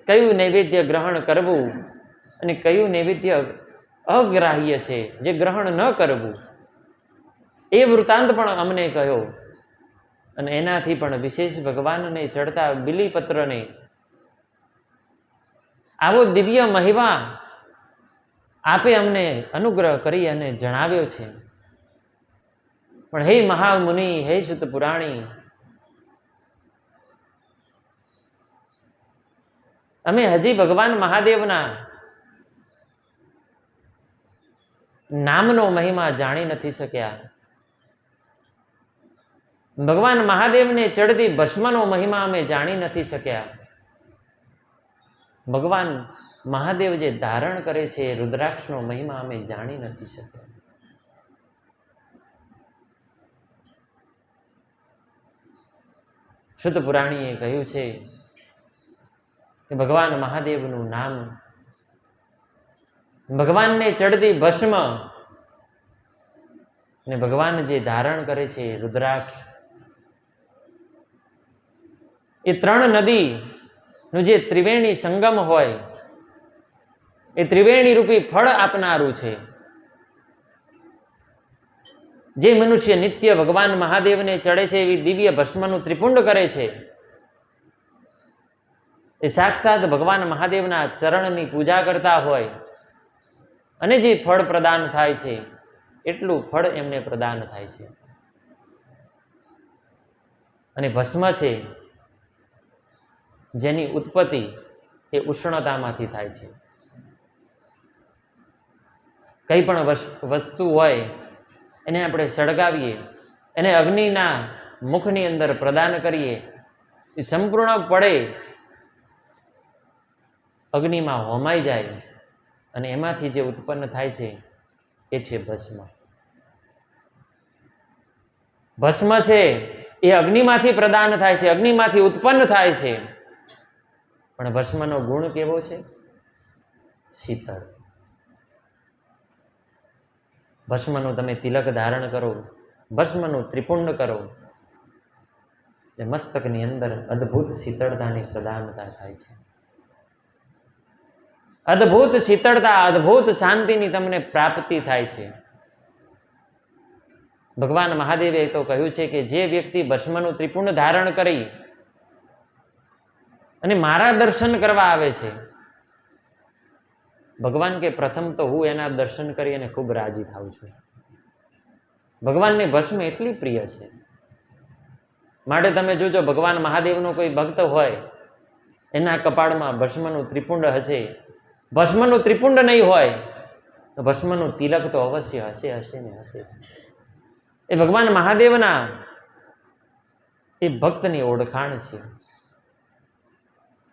કયું નૈવેદ્ય ગ્રહણ કરવું અને કયું નૈવેદ્ય અગ્રાહ્ય છે, જે ગ્રહણ ન કરવું, એ વૃત્તાંત પણ અમને કહ્યો. અને એનાથી પણ વિશેષ ભગવાનને ચડતા બિલીપત્રને આવો દિવ્ય મહિમા આપે અમને અનુગ્રહ કરી અને જણાવ્યો છે. પણ હે મહામુનિ, હે સુત પુરાણી, અમે હજી ભગવાન મહાદેવના નામનો મહિમા જાણી નથી શક્યા. ભગવાન મહાદેવને ચડતી ભસ્મનો મહિમા અમે જાણી નથી શક્યા. ભગવાન મહાદેવ જે ધારણ કરે છે રુદ્રાક્ષનો મહિમા અમે જાણી નથી શક્યા. શુદ્ધ પુરાણીએ કહ્યું છે કે ભગવાન મહાદેવનું નામ, ભગવાનને ચડતી ભસ્મ ને ભગવાન જે ધારણ કરે છે રુદ્રાક્ષ, એ ત્રણ નદીનું જે ત્રિવેણી સંગમ હોય, એ ત્રિવેણી રૂપી ફળ આપનારું છે. જે મનુષ્ય નિત્ય ભગવાન મહાદેવને ચડે છે એવી દિવ્ય ભસ્મનું ત્રિપુંડ કરે છે, એ સાક્ષાત ભગવાન મહાદેવના ચરણની પૂજા કરતા હોય અને જે ફળ પ્રદાન થાય છે એટલું ફળ એમને પ્રદાન થાય છે. અને ભસ્મ છે જેની ઉત્પત્તિ એ ઉષ્ણતામાંથી થાય છે. કંઈ પણ વસ્તુ હોય એને આપણે સળગાવીએ, એને અગ્નિના મુખની અંદર પ્રદાન કરીએ, એ સંપૂર્ણપણે અગ્નિમાં હોમાઈ જાય અને એમાંથી જે ઉત્પન્ન થાય છે એ છે ભસ્મ. ભસ્મ છે એ અગ્નિમાંથી પ્રદાન થાય છે, અગ્નિમાંથી ઉત્પન્ન થાય છે. પણ ભસ્મનો ગુણ કેવો છે? શીતળ. ભસ્મનું તમે તિલક ધારણ કરો, ભસ્મનું ત્રિપુંડ કરો, એ મસ્તકની અંદર અદ્ભુત શીતળતાની પ્રદાનતા થાય છે. અદ્ભુત શીતળતા, અદ્ભુત શાંતિની તમને પ્રાપ્તિ થાય છે. ભગવાન મહાદેવે તો કહ્યું છે કે જે વ્યક્તિ ભસ્મનું ત્રિપુંડ ધારણ કરી અને મારા દર્શન કરવા આવે છે, ભગવાન કે પ્રથમ તો હું એના દર્શન કરી અને ખૂબ રાજી થાઉં છું. ભગવાનને ભસ્મ એટલી પ્રિય છે. માટે તમે જોજો, ભગવાન મહાદેવનો કોઈ ભક્ત હોય એના કપાળમાં ભસ્મનું ત્રિપુંડ હશે. ભસ્મનું ત્રિપુંડ નહીં હોય તો ભસ્મનું તિલક તો અવશ્ય હશે, હશે ને હશે. એ ભગવાન મહાદેવના એ ભક્તની ઓળખાણ છે.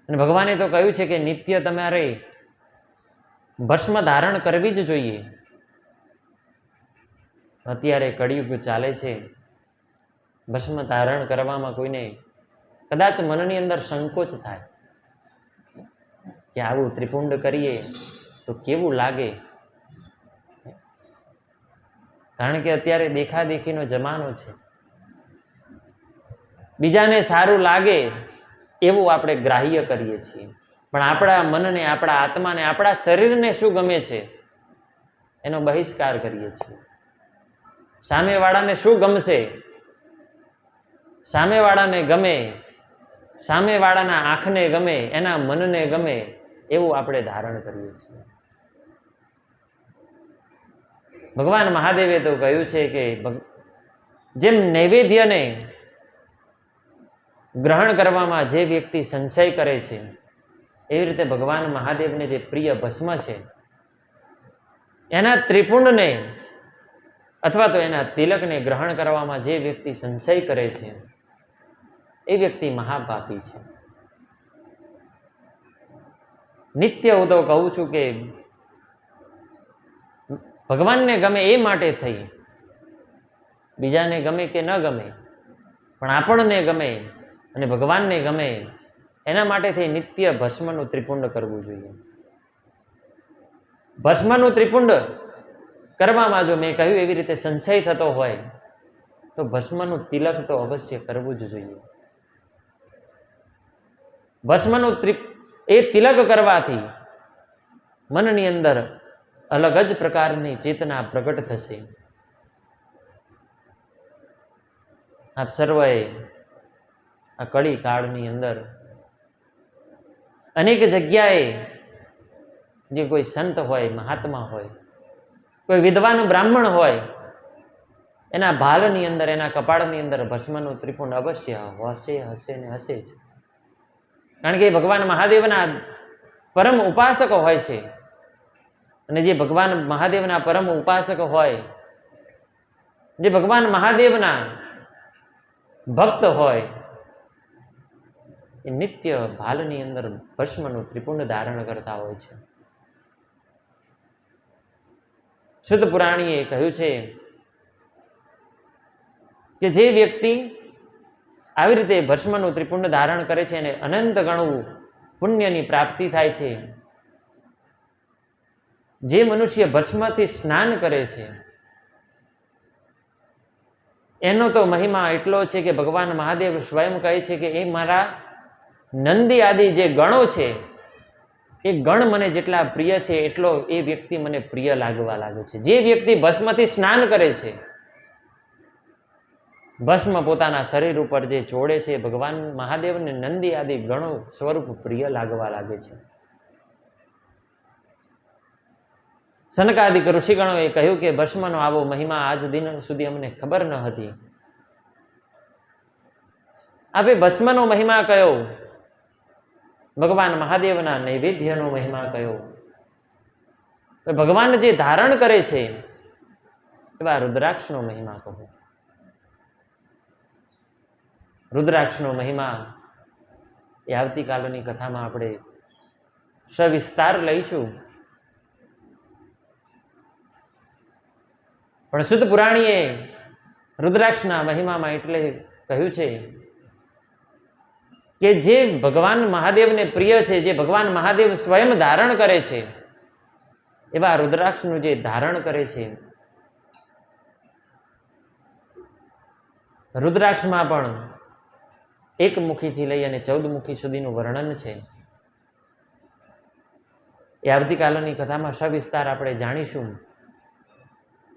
અને ભગવાને તો કહ્યું છે કે નિત્ય તમારે ભસ્મ ધારણ કરવી જ જોઈએ. અત્યારે કળિયુગ ચાલે છે, ભસ્મ ધારણ કરવામાં કોઈને કદાચ મનની અંદર સંકોચ થાય કે આવું ત્રિપુંડ કરીએ તો કેવું લાગે. કારણ કે અત્યારે દેખાદેખીનો જમાનો છે. બીજાને સારું લાગે એવું આપણે ગ્રાહ્ય કરીએ છીએ, પણ આપણા મનને, આપણા આત્માને, આપણા શરીરને શું ગમે છે એનો બહિષ્કાર કરીએ છીએ. સામેવાળાને શું ગમશે સામેવાળાને ગમે, સામેવાળાના આંખને ગમે, એના મનને ગમે એવું આપણે ધારણ કરીએ છીએ. ભગવાન મહાદેવે તો કહ્યું છે કે જેમ નૈવેદ્યને ગ્રહણ કરવામાં જે વ્યક્તિ સંશય કરે છે, એવી રીતે ભગવાન મહાદેવને જે પ્રિય ભસ્મ છે એના ત્રિપુંડને અથવા તો એના તિલકને ગ્રહણ કરવામાં જે વ્યક્તિ સંશય કરે છે એ વ્યક્તિ મહાપાપી છે. નિત્ય હું તો કહું છું કે ભગવાનને ગમે એ માટે થઈ, બીજાને ગમે કે ન ગમે, પણ આપણને ગમે અને ભગવાનને ગમે એના માટે થઈ નિત્ય ભસ્મનું ત્રિપુંડ કરવું જોઈએ. ભસ્મનું ત્રિપુંડ કરવામાં જો મેં કહ્યું એવી રીતે સંશય થતો હોય તો ભસ્મનું તિલક તો અવશ્ય કરવું જ જોઈએ. ભસ્મનું એ તિલક કરવાથી મનની અંદર અલગ જ પ્રકારની ચેતના પ્રગટ થશે. આપ સર્વએ આ કળી કાળની અંદર અનેક જગ્યાએ જે કોઈ સંત હોય, મહાત્મા હોય, કોઈ વિદ્વાન બ્રાહ્મણ હોય, એના ભાલની અંદર, એના કપાળની અંદર ભસ્મનું ત્રિપુંડ અવશ્ય હશે ને હશે જ. કારણ કે ભગવાન મહાદેવના પરમ ઉપાસક હોય છે. અને જે ભગવાન મહાદેવના પરમ ઉપાસક હોય, જે ભગવાન મહાદેવના ભક્ત હોય, એ નિત્ય ભાલની અંદર ભસ્મનું ત્રિપુંડ ધારણ કરતા હોય છે. શુદ્ધ પુરાણીએ કહ્યું છે કે જે વ્યક્તિ આવી રીતે ભસ્મનું ત્રિપુંડ ધારણ કરે છે એને અનંત ગણું પુણ્યની પ્રાપ્તિ થાય છે. જે મનુષ્ય ભસ્મથી સ્નાન કરે છે એનો તો મહિમા એટલો છે કે ભગવાન મહાદેવ સ્વયં કહે છે કે એ મારા નંદી આદિ જે ગણો છે એ ગણ મને જેટલા પ્રિય છે એટલો એ વ્યક્તિ મને પ્રિય લાગવા લાગે છે. જે વ્યક્તિ ભસ્મથી સ્નાન કરે છે, ભસ્મ પોતાના શરીર ઉપર જે ચોડે છે, ભગવાન મહાદેવને નંદી આદિ ગણો સ્વરૂપ પ્રિય લાગવા લાગે છે. સનકાદિક ઋષિગણોએ કહ્યું કે ભસ્મનો આવો મહિમા આજ દિન સુધી અમને ખબર ન હતી. હવે ભસ્મનો મહિમા કયો, ભગવાન મહાદેવના નૈવેદ્યનો મહિમા કયો, ભગવાન જે ધારણ કરે છે એવા રુદ્રાક્ષનો મહિમા કહો. રુદ્રાક્ષનો મહિમા એ આવતીકાલની કથામાં આપણે સવિસ્તાર લઈશું. પણ શુદ્ધ પુરાણીએ રુદ્રાક્ષના મહિમામાં એટલે કહ્યું છે કે જે ભગવાન મહાદેવને પ્રિય છે, જે ભગવાન મહાદેવ સ્વયં ધારણ કરે છે એવા રુદ્રાક્ષનું જે ધારણ કરે છે, રુદ્રાક્ષમાં પણ એક મુખીથી લઈ અને 14 મુખી સુધીનું વર્ણન છે. એ આવતીકાલની કથામાં સવિસ્તાર આપણે જાણીશું.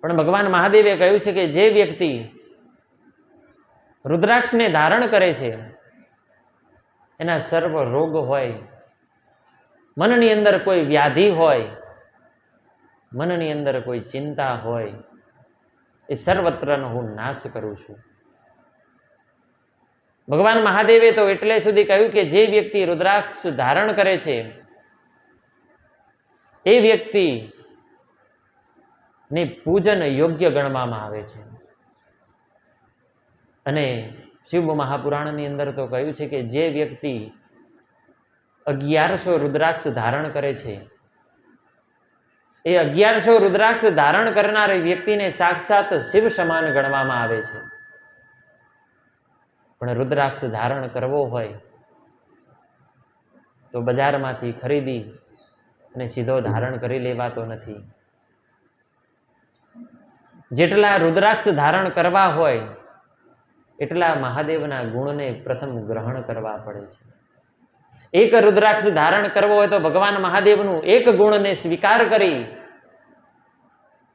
પણ ભગવાન મહાદેવે કહ્યું છે કે જે વ્યક્તિ રુદ્રાક્ષને ધારણ કરે છે એના સર્વ રોગ હોય, મનની અંદર કોઈ વ્યાધિ હોય, મનની અંદર કોઈ ચિંતા હોય, એ સર્વત્રનો હું નાશ કરું છું. ભગવાન મહાદેવે તો એટલે સુધી કહ્યું કે જે વ્યક્તિ રુદ્રાક્ષ ધારણ કરે છે એ વ્યક્તિ ને પૂજન યોગ્ય ગણવામાં આવે છે. અને શિવ મહાપુરાણની અંદર તો કહ્યું છે કે જે વ્યક્તિ 1100 રુદ્રાક્ષ ધારણ કરે છે એ 1100 રુદ્રાક્ષ ધારણ કરનાર વ્યક્તિને સાક્ષાત શિવ સમાન ગણવામાં આવે છે. પણ રુદ્રાક્ષ ધારણ કરવો હોય તો બજારમાંથી ખરીદી અને સીધો ધારણ કરી લેવાતો નથી. જેટલા રુદ્રાક્ષ ધારણ કરવા હોય એટલા મહાદેવના ગુણને પ્રથમ ગ્રહણ કરવા પડે છે. એક રુદ્રાક્ષ ધારણ કરવો હોય તો ભગવાન મહાદેવનું એક ગુણને સ્વીકાર કરી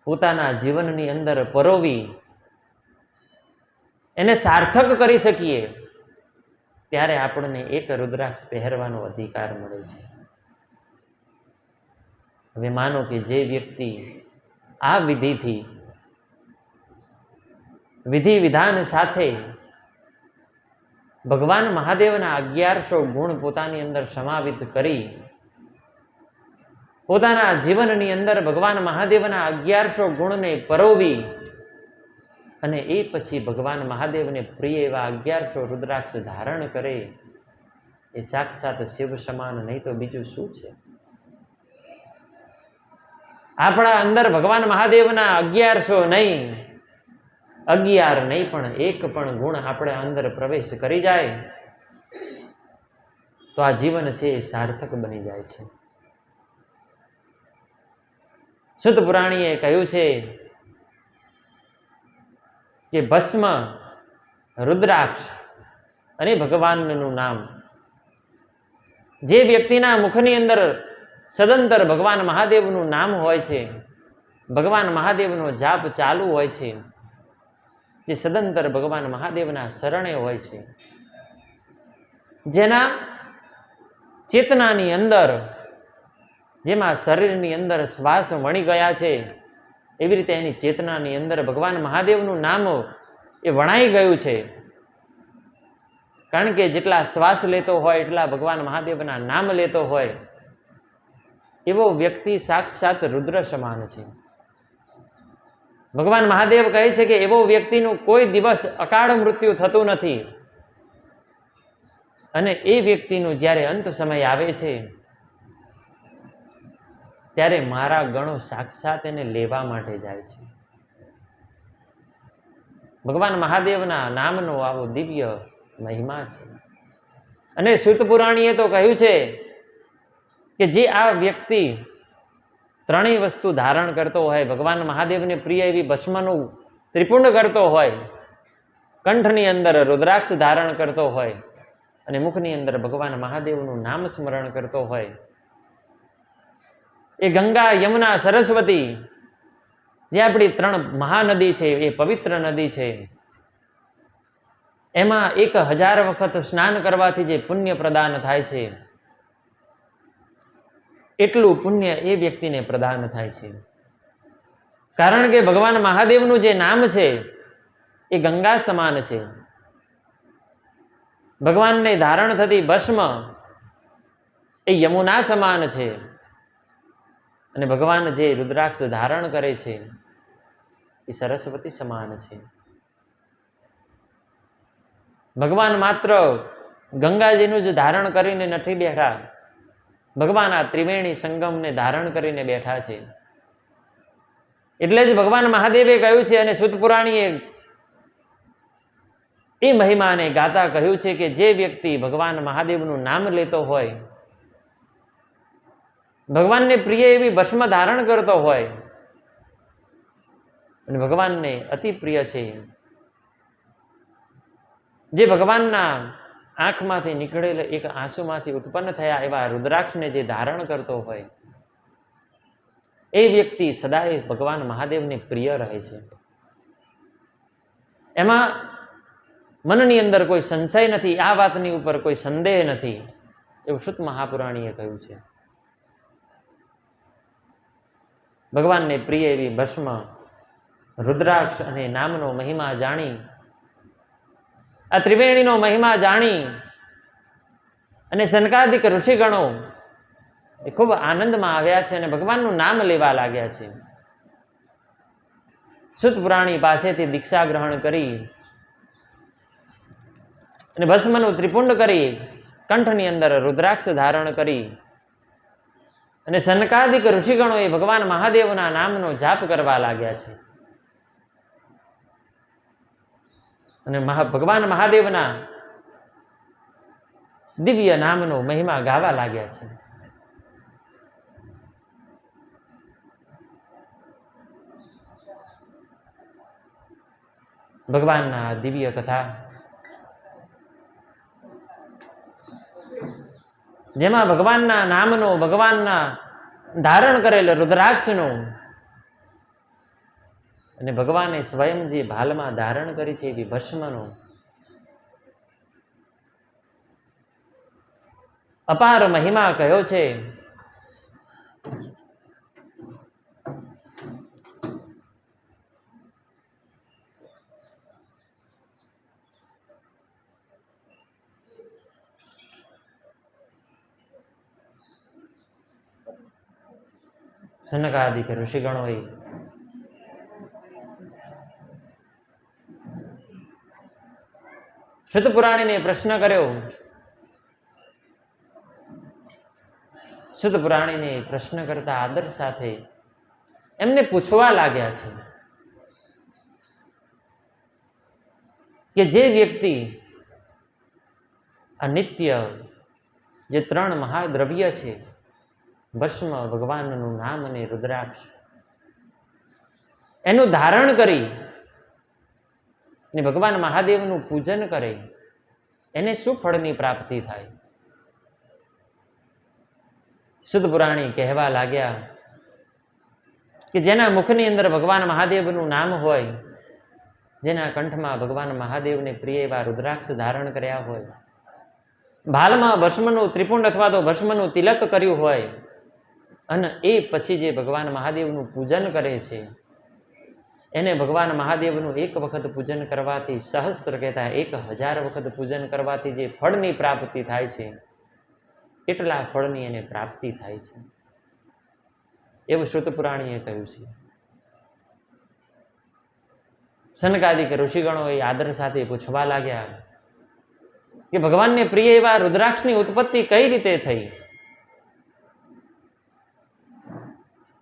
પોતાના જીવનની અંદર પરોવી એને સાર્થક કરી શકીએ, ત્યારે આપણને એક રુદ્રાક્ષ પહેરવાનો અધિકાર મળે છે. હવે માનો કે જે વ્યક્તિ આ વિધિથી, વિધિ વિધાન સાથે ભગવાન મહાદેવના 1100 ગુણ પોતાની અંદર સમાવિત કરી પોતાના જીવનની અંદર ભગવાન મહાદેવના 1100 ગુણને પરોવી અને એ પછી ભગવાન મહાદેવને પ્રિય એવા 1100 રુદ્રાક્ષ ધારણ કરે, એ સાક્ષાત શિવ સમાન નહીં તો બીજું શું છે? આપણા અંદર ભગવાન મહાદેવના 1100 નહીં, 11 નહીં પણ એક પણ ગુણ આપણે અંદર પ્રવેશ કરી જાય તો આ જીવન છે એ સાર્થક બની જાય છે. સુત પુરાણીએ કહ્યું છે કે ભસ્મ, રુદ્રાક્ષ અને ભગવાનનું નામ, જે વ્યક્તિના મુખની અંદર સદંતર ભગવાન મહાદેવનું નામ હોય છે, ભગવાન મહાદેવનો જાપ ચાલુ હોય છે, જે સદંતર ભગવાન મહાદેવના શરણે હોય છે, જેના ચેતનાની અંદર, જેમાં શરીરની અંદર શ્વાસ વણી ગયા છે, એવી રીતે એની ચેતનાની અંદર ભગવાન મહાદેવનું નામ એ વણાઈ ગયું છે. કારણ કે જેટલા શ્વાસ લેતો હોય એટલા ભગવાન મહાદેવના નામ લેતો હોય, એવો વ્યક્તિ સાક્ષાત રુદ્ર સમાન છે. ભગવાન મહાદેવ કહે છે કે એવો વ્યક્તિનું કોઈ દિવસ અકાળ મૃત્યુ થતું નથી, અને એ વ્યક્તિનું જ્યારે અંત સમય આવે છે ત્યારે મારા ગણો સાક્ષાત એને લેવા માટે જાય છે. ભગવાન મહાદેવના નામનો આવો દિવ્ય મહિમા છે. અને સૂત પુરાણીએ તો કહ્યું છે કે જે આ વ્યક્તિ ત્રણેય વસ્તુ ધારણ કરતો હોય, ભગવાન મહાદેવને પ્રિય એવી ભસ્મનું ત્રિપુંડ કરતો હોય, કંઠની અંદર રુદ્રાક્ષ ધારણ કરતો હોય અને મુખની અંદર ભગવાન મહાદેવનું નામ સ્મરણ કરતો હોય, એ ગંગા, યમુના, સરસ્વતી જે આપણી 3 મહાનદી છે, એ પવિત્ર નદી છે, એમાં 1000 વખત સ્નાન કરવાથી જે પુણ્ય પ્રદાન થાય છે, એટલું પુણ્ય એ વ્યક્તિને પ્રદાન થાય છે. કારણ કે ભગવાન મહાદેવનું જે નામ છે એ ગંગા સમાન છે. ભગવાનને ધારણ થતી ભસ્મ એ યમુના સમાન છે, અને ભગવાન જે રુદ્રાક્ષ ધારણ કરે છે એ સરસ્વતી સમાન છે. ભગવાન માત્ર ગંગાજીનું જ ધારણ કરીને નથી બેઠા, ભગવાન આ ત્રિવેણી સંગમને ધારણ કરીને બેઠા છે. એટલે જ ભગવાન મહાદેવે કહ્યું છે, અને સૂત પુરાણીએ એ મહિમાને ગાતા કહ્યું છે કે જે વ્યક્તિ ભગવાન મહાદેવનું નામ લેતો હોય, ભગવાનને પ્રિય એવી ભસ્મ ધારણ કરતો હોય, અને ભગવાનને અતિ પ્રિય છે, જે ભગવાનના આંખમાંથી નીકળેલ એક આંસુમાંથી ઉત્પન્ન થયા એવા રુદ્રાક્ષને જે ધારણ કરતો હોય, એ વ્યક્તિ સદાય ભગવાન મહાદેવને પ્રિય રહે છે. એમાં મનની અંદર કોઈ સંશય નથી, આ વાતની ઉપર કોઈ સંદેહ નથી, એવું સૂત મહાપુરાણીએ કહ્યું છે. ભગવાનને પ્રિય એવી ભસ્મ, રુદ્રાક્ષ અને નામનો મહિમા જાણી, આ ત્રિવેણીનો મહિમા જાણી અને સનકાદિક ઋષિગણો એ ખૂબ આનંદમાં આવ્યા છે અને ભગવાનનું નામ લેવા લાગ્યા છે. સૂત પુરાણી પાસેથી દીક્ષા ગ્રહણ કરી અને ભસ્મનું ત્રિપુંડ કરી, કંઠની અંદર રુદ્રાક્ષ ધારણ કરી, અને સનકાદિક ઋષિગણોએ ભગવાન મહાદેવના નામનો જાપ કરવા લાગ્યા છે. અને ભગવાન મહાદેવના દિવ્ય નામનો મહિમા ગાવા લાગ્યા છે. ભગવાનના દિવ્ય કથા, જેમાં ભગવાનના નામનો, ભગવાનના ધારણ કરેલ રુદ્રાક્ષનો અને ભગવાને સ્વયં જે ભાલમાં ધારણ કરી છે એવી ભસ્મનો અપાર મહિમા કયો છે. સનકાદિક ઋષિગણોએ શુદ્ધ પુરાણીને પ્રશ્ન કર્યો. શુદ્ધ પુરાણીને પ્રશ્ન કરતા આદર સાથે એમને પૂછવા લાગ્યા છે કે જે વ્યક્તિ આ નિત્ય જે 3 મહાદ્રવ્ય છે, ભસ્મ, ભગવાનનું નામ અને રુદ્રાક્ષ, એનું ધારણ કરી ને ભગવાન મહાદેવનું પૂજન કરે, એને શું ફળની પ્રાપ્તિ થાય? શુદ્ધ પુરાણી કહેવા લાગ્યા કે જેના મુખની અંદર ભગવાન મહાદેવનું નામ હોય, જેના કંઠમાં ભગવાન મહાદેવને પ્રિય એવા રુદ્રાક્ષ ધારણ કર્યા હોય, ભાલમાં ભસ્મનું ત્રિપુંડ અથવા તો ભસ્મનું તિલક કર્યું હોય, અને એ પછી જે ભગવાન મહાદેવનું પૂજન કરે છે, એને ભગવાન મહાદેવનું 1 વખત પૂજન કરવાથી, સહસ્ત્ર કહેતા 1000 વખત પૂજન કરવાથી જે ફળની પ્રાપ્તિ થાય છે, એટલા ફળની એને પ્રાપ્તિ થાય છે, એવું શ્રુત પુરાણીએ કહ્યું છે. સનકાદિક ઋષિગણોએ આદર સાથે પૂછવા લાગ્યા કે ભગવાનને પ્રિય એવા રુદ્રાક્ષની ઉત્પત્તિ કઈ રીતે થઈ?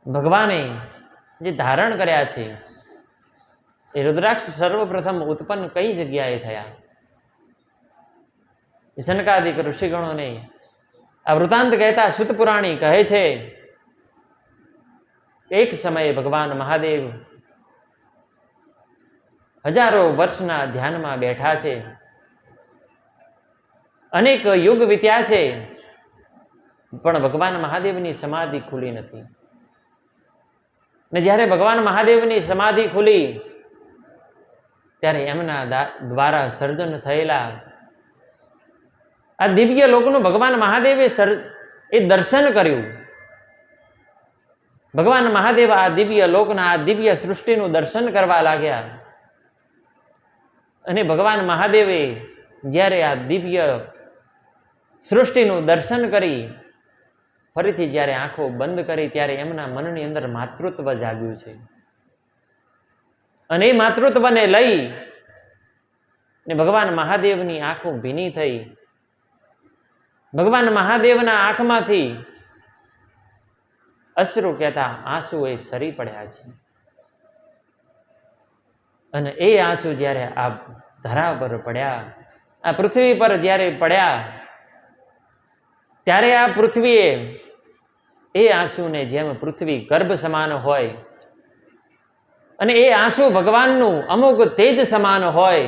ભગવાને જે ધારણ કર્યા છે એ રુદ્રાક્ષ સર્વપ્રથમ ઉત્પન્ન કઈ જગ્યાએ થયા? સનકાદિક ઋષિગણોને આ વૃત્તાંત કહેતા શુદ્ધ પુરાણી કહે છે, એક સમયે ભગવાન મહાદેવ હજારો વર્ષના ધ્યાનમાં બેઠા છે, અનેક યુગ વીત્યા છે, પણ ભગવાન મહાદેવની સમાધિ ખુલી નથી. ને જ્યારે ભગવાન મહાદેવની સમાધિ ખુલી ત્યારે એમના દ્વારા સર્જન થયેલા આ દિવ્ય લોકનું ભગવાન મહાદેવે એ દર્શન કર્યું. ભગવાન મહાદેવ આ દિવ્ય લોકના, આ દિવ્ય સૃષ્ટિનું દર્શન કરવા લાગ્યા. અને ભગવાન મહાદેવે જ્યારે આ દિવ્ય સૃષ્ટિનું દર્શન કરી ફરીથી જ્યારે આંખો બંધ કરી ત્યારે એમના મનની અંદર માતૃત્વ જાગ્યું છે. અને એ માતૃત્વને લઈ ને ભગવાન મહાદેવની આંખો ભીની થઈ. ભગવાન મહાદેવના આંખમાંથી અશ્રુ કહેતા આંસુ એ સરી પડ્યા છે. અને એ આંસુ જ્યારે આ ધરા પર પડ્યા, આ પૃથ્વી પર જ્યારે પડ્યા, ત્યારે આ પૃથ્વીએ એ આંસુને જેમ પૃથ્વી ગર્ભ સમાન હોય અને એ આંસુ ભગવાનનું અમુક તેજ સમાન હોય,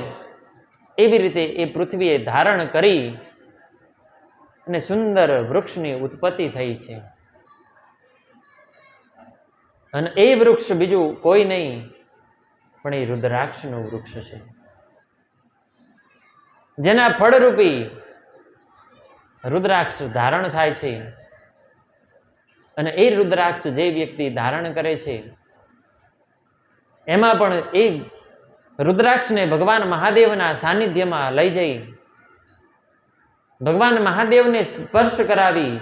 એવી રીતે એ પૃથ્વીએ ધારણ કરી અને સુંદર વૃક્ષની ઉત્પત્તિ થઈ છે. અને એ વૃક્ષ બીજું કોઈ નહીં પણ એ રુદ્રાક્ષનું વૃક્ષ છે, જેના ફળરૂપી રુદ્રાક્ષ ધારણ થાય છે. અને એ રુદ્રાક્ષ જે વ્યક્તિ ધારણ કરે છે એમાં પણ એ રુદ્રાક્ષને ભગવાન મહાદેવના સાનિધ્યમાં લઈ જઈ ભગવાન મહાદેવને સ્પર્શ કરાવી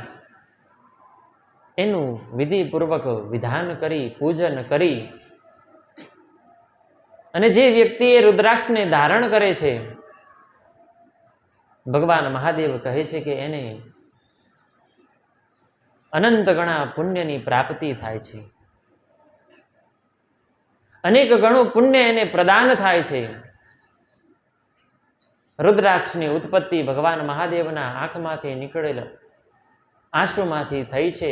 એનું વિધિપૂર્વક વિધાન કરી, પૂજન કરી, અને જે વ્યક્તિ એ રુદ્રાક્ષને ધારણ કરે છે, ભગવાન મહાદેવ કહે છે કે એને અનંત ગણા પુણ્યની પ્રાપ્તિ થાય છે, અનેક ગણું પુણ્ય એને પ્રદાન થાય છે. રુદ્રાક્ષની ઉત્પત્તિ ભગવાન મહાદેવના આંખમાંથી નીકળેલ આંસુમાંથી થઈ છે.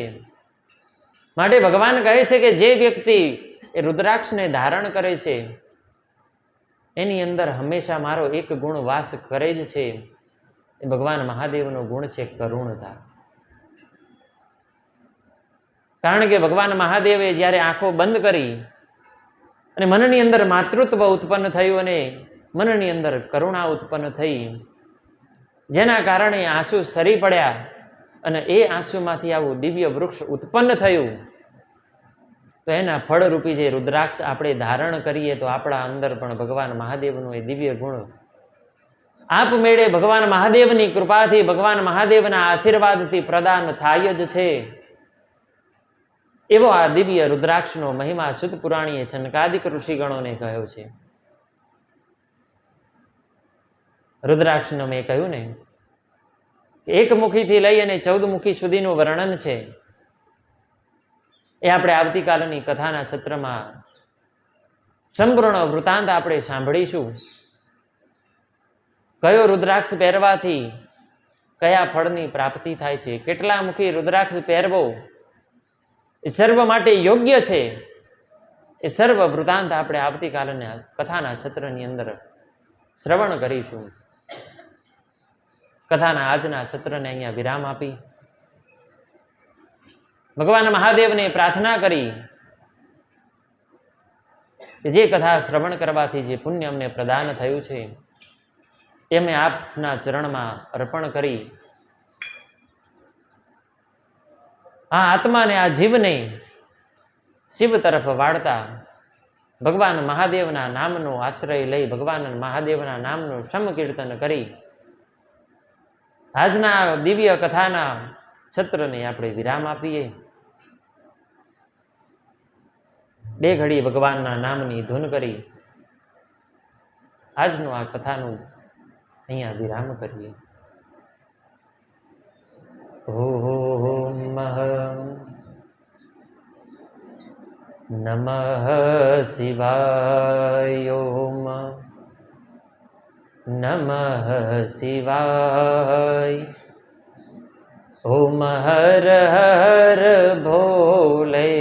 માટે ભગવાન કહે છે કે જે વ્યક્તિ એ રુદ્રાક્ષને ધારણ કરે છે એની અંદર હંમેશા મારો એક ગુણ વાસ કરે જ છે. એ ભગવાન મહાદેવનો ગુણ છે કરુણતા. કારણ કે ભગવાન મહાદેવે જ્યારે આંખો બંધ કરી અને મનની અંદર માતૃત્વ ઉત્પન્ન થયું અને મનની અંદર કરુણા ઉત્પન્ન થઈ, જેના કારણે આંસુ સરી પડ્યા અને એ આંસુમાંથી આવું દિવ્ય વૃક્ષ ઉત્પન્ન થયું. તો એના ફળરૂપી જે રુદ્રાક્ષ આપણે ધારણ કરીએ તો આપણા અંદર પણ ભગવાન મહાદેવનું એ દિવ્ય ગુણ આપમેળે ભગવાન મહાદેવની કૃપાથી, ભગવાન મહાદેવના આશીર્વાદથી પ્રદાન થાય જ છે. એવો આ દિવ્ય રુદ્રાક્ષનો મહિમા સુત પુરાણીએ સનકાદિક ઋષિગણોને કહ્યો છે. રુદ્રાક્ષનો મેં કહ્યું ને એક મુખીથી લઈ અને 14 મુખી સુધીનું વર્ણન છે. એ આપણે આવતીકાલની કથાના છત્રમાં સંપૂર્ણ વૃત્તાંત આપણે સાંભળીશું. કયો રુદ્રાક્ષ પહેરવાથી કયા ફળની પ્રાપ્તિ થાય છે, કેટલા મુખી રુદ્રાક્ષ પહેરવો એ સર્વ માટે યોગ્ય છે, એ સર્વ વૃત્તાંત આપણે આવતીકાલના કથાના છત્રની અંદર શ્રવણ કરીશું. કથાના આજના છત્રને અહીંયા વિરામ આપી ભગવાન મહાદેવને પ્રાર્થના કરી કે જે કથા શ્રવણ કરવાથી જે પુણ્ય અમને પ્રદાન થયું છે એ અમે આપના ચરણમાં અર્પણ કરી આ આત્માને, આ જીવને શિવ તરફ વાળતા ભગવાન મહાદેવના નામનો આશ્રય લઈ ભગવાન મહાદેવના નામનું સમકીર્તન કરી આજના દિવ્ય કથાના છત્રને આપણે વિરામ આપીએ. 2 ઘડી ભગવાનના નામની ધૂન કરી આજનું આ કથાનું અહીંયા વિરામ કરીએ. ઓમ નમઃ શિવાય. ઓમ નમઃ શિવાય. ઓમ હર હર ભોલે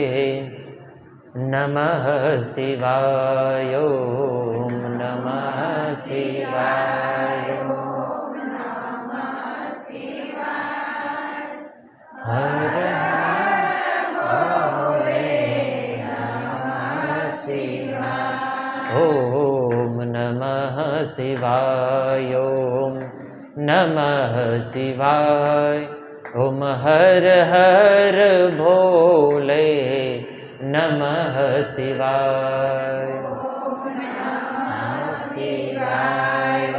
નમઃ શિવાય. ઓમ નમઃ શિવાય. હર ઓમ નમઃ શિવાય. ઓમ નમઃ શિવાય. ઓમ હર હર ભોલે નમઃ શિવાય. શિવાય.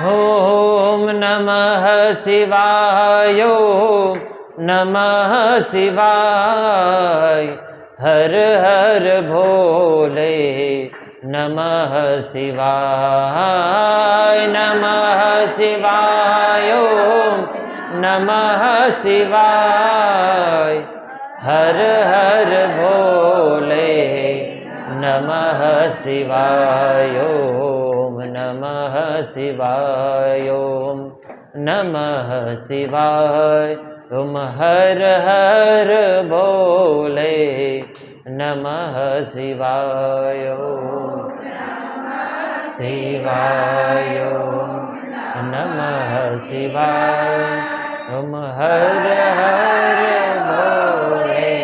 ઓમ નમઃ શિવાય. નમઃ શિવાય. હર હર ભોલે નમઃ શિવાય. નમઃ શિવાય. નમઃ શિવાય. હર હર ભોલે નમઃ શિવાય. નમઃ શિવાય. નમઃ શિવાય. ઓમ હર હર ભોલે નમઃ શિવાય. શિવાય. નમઃ શિવાય. ઓમ હર હર ભોલે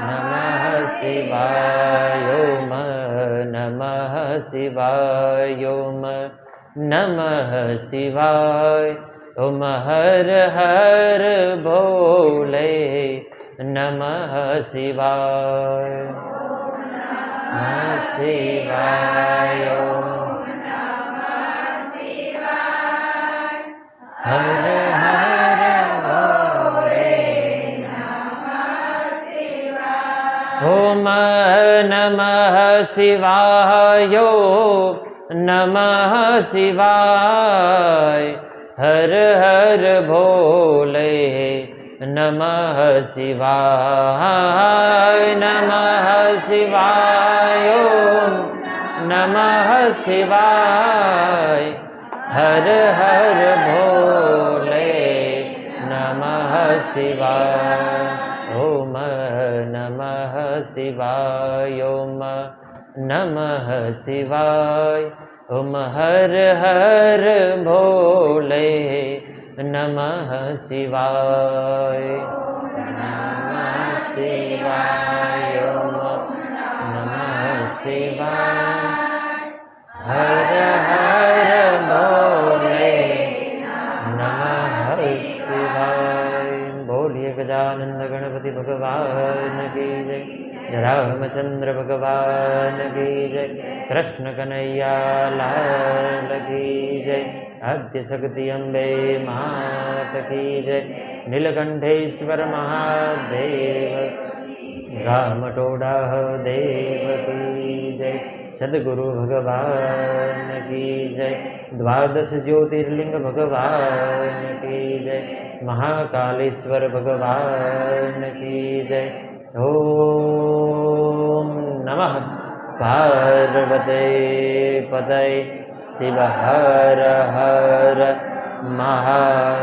નમઃ શિવાય. ઓમ નમઃ શિવાય. ઓમ નમઃ શિવાય. ઓમ હર હર ભોલે નમઃ શિવાય. શિવાય. હર હર ભોલે ઓમ નમઃ શિવાય. નમઃ શિવાય. હર હર ભોલે નમઃ શિવાય. નમઃ શિવાય. નમઃ શિવાય. હર હર ભોલે નમઃ શિવાય. ઓમ નમઃ શિવાય. ઓમ નમઃ શિવાય. ओम हर हर भोले नमः शिवाय नमः शिवाय नमः शिवाय हर हर भोले नमः शिवाय। बोलिए गजानंद गणपति भगवान की जय, रामचंद्र भगवान की जय, कृष्ण कन्हैया लाल की जय, आद्य शक्ति अम्बे मात की जय, नीलकंठेश्वर महादेव रामटोड़ा देव की जय, सद्गुरु भगवान की जय, द्वादश ज्योतिर्लिंग भगवान की जय, महाकालेश्वर भगवान की जय। ओम नमः पार्वते पतये शिव हर हर महादेव।